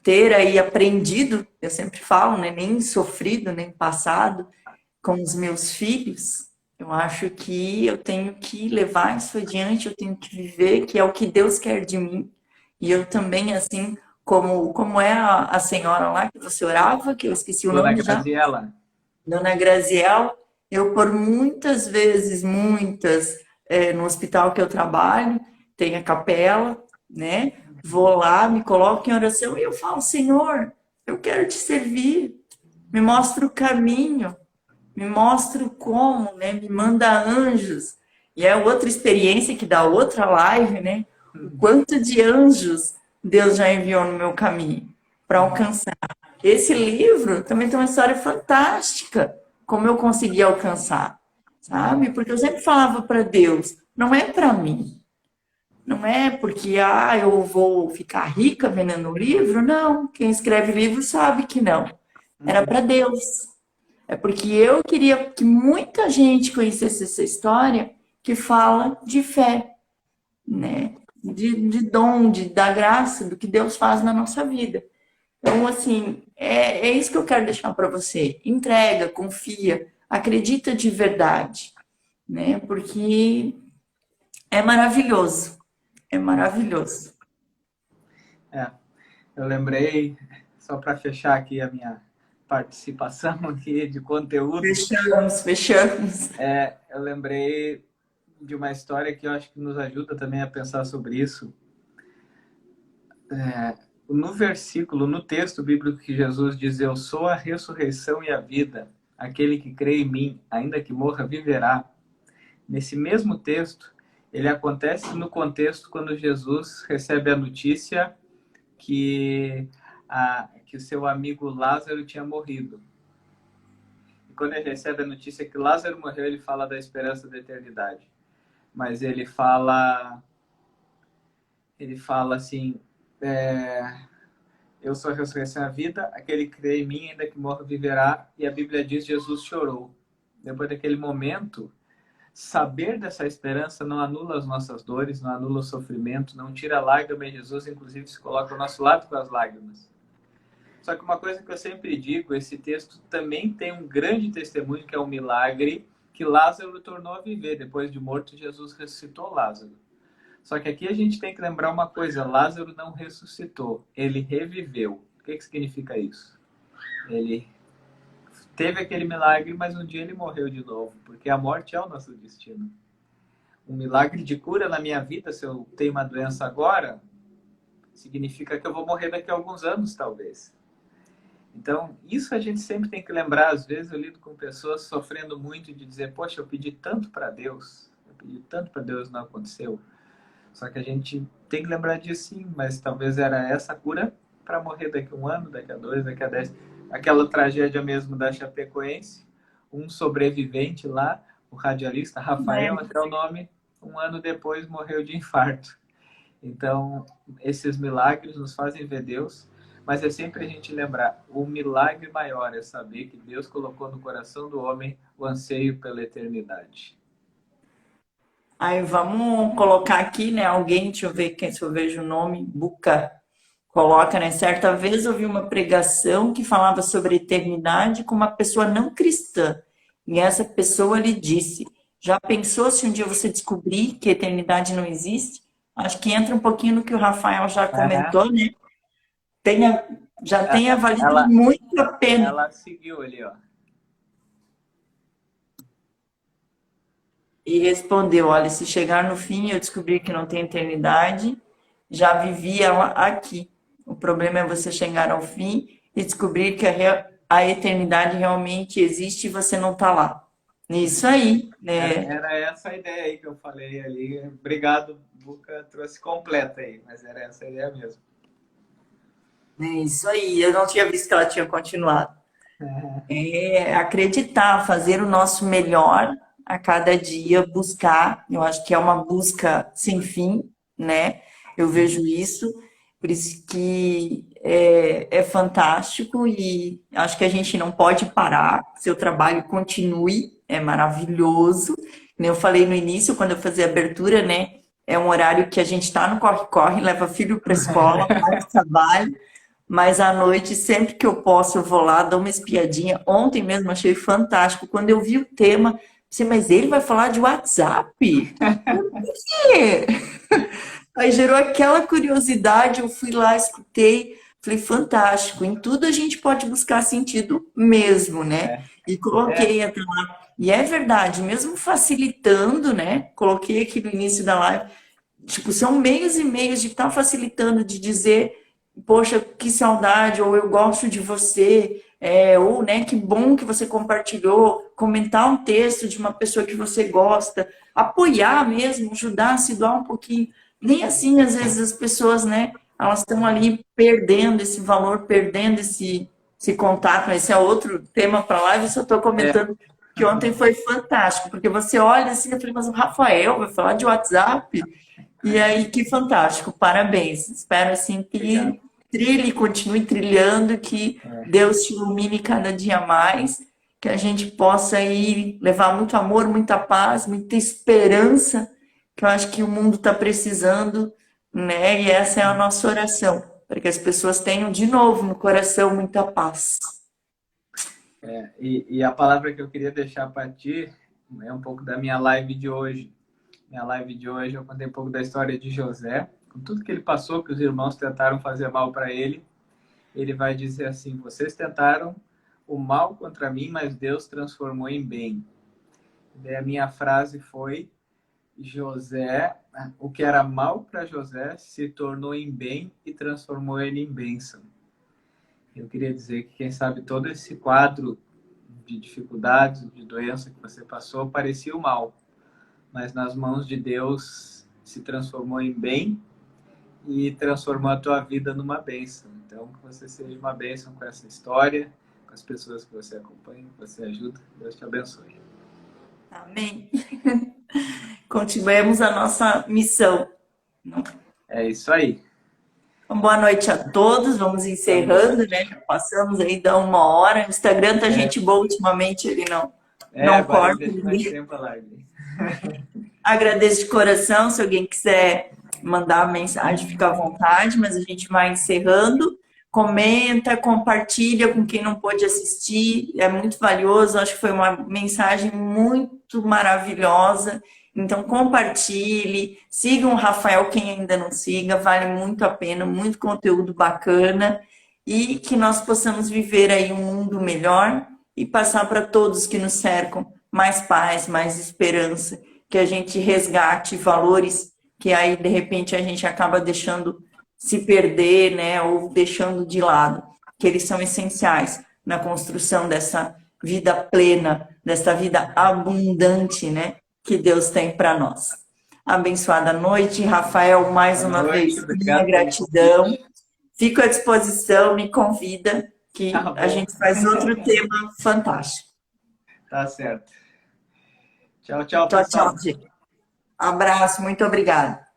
ter aí aprendido, eu sempre falo, né, nem sofrido, nem passado com os meus filhos, eu acho que eu tenho que levar isso adiante, eu tenho que viver, que é o que Deus quer de mim. E eu também, assim, como é a senhora lá que você orava, que eu esqueci o Dona nome já, Graziella. Dona Graziel, eu por muitas vezes, muitas, no hospital que eu trabalho, tem a capela, né? Vou lá, me coloco em oração e eu falo, Senhor, eu quero te servir, me mostra o caminho, me mostra o como, né? Me manda anjos. E é outra experiência que dá outra live, né? O quanto de anjos Deus já enviou no meu caminho para alcançar. Esse livro também tem uma história fantástica, como eu consegui alcançar, sabe? Porque eu sempre falava para Deus, não é para mim, não é porque eu vou ficar rica vendendo um livro, não. Quem escreve livro sabe que não. Era para Deus. É porque eu queria que muita gente conhecesse essa história que fala de fé, né? De dom, da graça, do que Deus faz na nossa vida. Então, assim, é isso que eu quero deixar para você. Entrega, confia, acredita de verdade, né? Porque é maravilhoso, é maravilhoso. É, eu lembrei, só para fechar aqui a minha participação aqui de conteúdo, Fechamos, fechamos. eu lembrei de uma história que eu acho que nos ajuda também a pensar sobre isso. No versículo, no texto bíblico que Jesus diz, eu sou a ressurreição e a vida, aquele que crê em mim, ainda que morra, viverá. Nesse mesmo texto, ele acontece no contexto quando Jesus recebe a notícia que o seu amigo Lázaro tinha morrido. E quando ele recebe a notícia que Lázaro morreu, ele fala da esperança da eternidade. Mas ele fala assim, eu sou a ressurreição e a vida, aquele que crê em mim, ainda que morra, viverá. E a Bíblia diz, Jesus chorou. Depois daquele momento, saber dessa esperança não anula as nossas dores, não anula o sofrimento, não tira a lágrima em Jesus, inclusive se coloca ao nosso lado com as lágrimas. Só que uma coisa que eu sempre digo, esse texto também tem um grande testemunho, que é o milagre que Lázaro tornou a viver. Depois de morto, Jesus ressuscitou Lázaro. Só que aqui a gente tem que lembrar uma coisa, Lázaro não ressuscitou, ele reviveu. O que significa isso? Ele teve aquele milagre, mas um dia ele morreu de novo, porque a morte é o nosso destino. Um milagre de cura na minha vida, se eu tenho uma doença agora, significa que eu vou morrer daqui a alguns anos, talvez. Então, isso a gente sempre tem que lembrar. Às vezes eu lido com pessoas sofrendo muito de dizer, poxa, eu pedi tanto para Deus, eu pedi tanto para Deus, não aconteceu. Só que a gente tem que lembrar disso sim, mas talvez era essa a cura para morrer daqui a 1 ano, daqui a 2, daqui a 10. Aquela tragédia mesmo da Chapecoense, um sobrevivente lá, o radialista Rafael, até o nome, 1 ano depois morreu de infarto. Então, esses milagres nos fazem ver Deus, mas é sempre a gente lembrar, o milagre maior é saber que Deus colocou no coração do homem o anseio pela eternidade. Aí vamos colocar aqui, né? Alguém, deixa eu ver quem, se eu vejo o nome, Buca, coloca, né? Certa vez eu vi uma pregação que falava sobre eternidade com uma pessoa não cristã. E essa pessoa lhe disse: já pensou se um dia você descobrir que a eternidade não existe? Acho que entra um pouquinho no que o Rafael já comentou, né? Tenha, já tenha valido muito a pena. Ela seguiu ali, ó. E respondeu: olha, se chegar no fim eu descobrir que não tem eternidade, já vivi ela aqui. O problema é você chegar ao fim e descobrir que a eternidade realmente existe e você não está lá. Isso aí, né? Era essa a ideia aí que eu falei ali. Obrigado, Buca, trouxe completa aí, mas era essa a ideia mesmo. É isso aí, eu não tinha visto que ela tinha continuado. É acreditar, fazer o nosso melhor a cada dia, buscar. Eu acho que é uma busca sem fim, né? Eu vejo isso, por isso que é fantástico e acho que a gente não pode parar. Seu trabalho continue, é maravilhoso. Como eu falei no início, quando eu fazia a abertura, né? É um horário que a gente está no corre-corre, leva filho para a escola, faz trabalho. Mas à noite, sempre que eu posso, eu vou lá, dou uma espiadinha. Ontem mesmo achei fantástico. Quando eu vi o tema, pensei, mas ele vai falar de WhatsApp? Por quê? Aí gerou aquela curiosidade, eu fui lá, escutei, falei, fantástico. Em tudo a gente pode buscar sentido mesmo, né? E coloquei até lá. E é verdade, mesmo facilitando, né? Coloquei aqui no início da live, tipo, são meios e meios de estar facilitando, de dizer, poxa, que saudade, ou eu gosto de você, ou, né, que bom que você compartilhou, comentar um texto de uma pessoa que você gosta, apoiar mesmo, ajudar, se doar um pouquinho. Nem assim, às vezes, as pessoas, né, elas estão ali perdendo esse valor, perdendo esse contato. Esse é outro tema para lá, eu só estou comentando que ontem foi fantástico, porque você olha assim, eu falei, mas o Rafael vai falar de WhatsApp? E aí, que fantástico, parabéns. Espero assim que trilhe, continue trilhando, que Deus te ilumine cada dia mais, que a gente possa aí levar muito amor, muita paz, muita esperança, que eu acho que o mundo está precisando, né? E essa é a nossa oração, para que as pessoas tenham de novo no coração muita paz. E a palavra que eu queria deixar para ti é um pouco da minha live de hoje. Minha live de hoje eu contei um pouco da história de José, com tudo que ele passou, que os irmãos tentaram fazer mal para ele. Ele vai dizer assim: vocês tentaram o mal contra mim, mas Deus transformou em bem. E a minha frase foi: José, o que era mal para José se tornou em bem e transformou ele em bênção. Eu queria dizer que, quem sabe, todo esse quadro de dificuldades, de doença que você passou, parecia o mal, mas nas mãos de Deus se transformou em bem e transformou a tua vida numa bênção. Então, que você seja uma bênção com essa história, com as pessoas que você acompanha, que você ajuda. Deus te abençoe. Amém. Continuemos a nossa missão. É isso aí. Então, boa noite a todos. Vamos encerrando, né? Já passamos aí da 1 hora. O Instagram tá gente boa ultimamente, ele não corta. Mais tempo a live. Agradeço de coração. Se alguém quiser mandar mensagem, fica à vontade, mas a gente vai encerrando. Comenta, compartilha com quem não pôde assistir. É muito valioso. Acho que foi uma mensagem muito maravilhosa. Então, compartilhe, sigam o Rafael, quem ainda não siga, vale muito a pena, muito conteúdo bacana, e que nós possamos viver aí um mundo melhor e passar para todos que nos cercam mais paz, mais esperança, que a gente resgate valores que aí, de repente, a gente acaba deixando se perder, né, ou deixando de lado. que eles são essenciais na construção dessa vida plena, dessa vida abundante, né, que Deus tem para nós. Abençoada noite, Rafael, mais uma vez, minha gratidão. Fico à disposição, me convida, que a gente faz outro tema fantástico. Tá certo. Tchau, tchau, Tchau, pessoal. tchau, gente. Abraço, muito obrigada.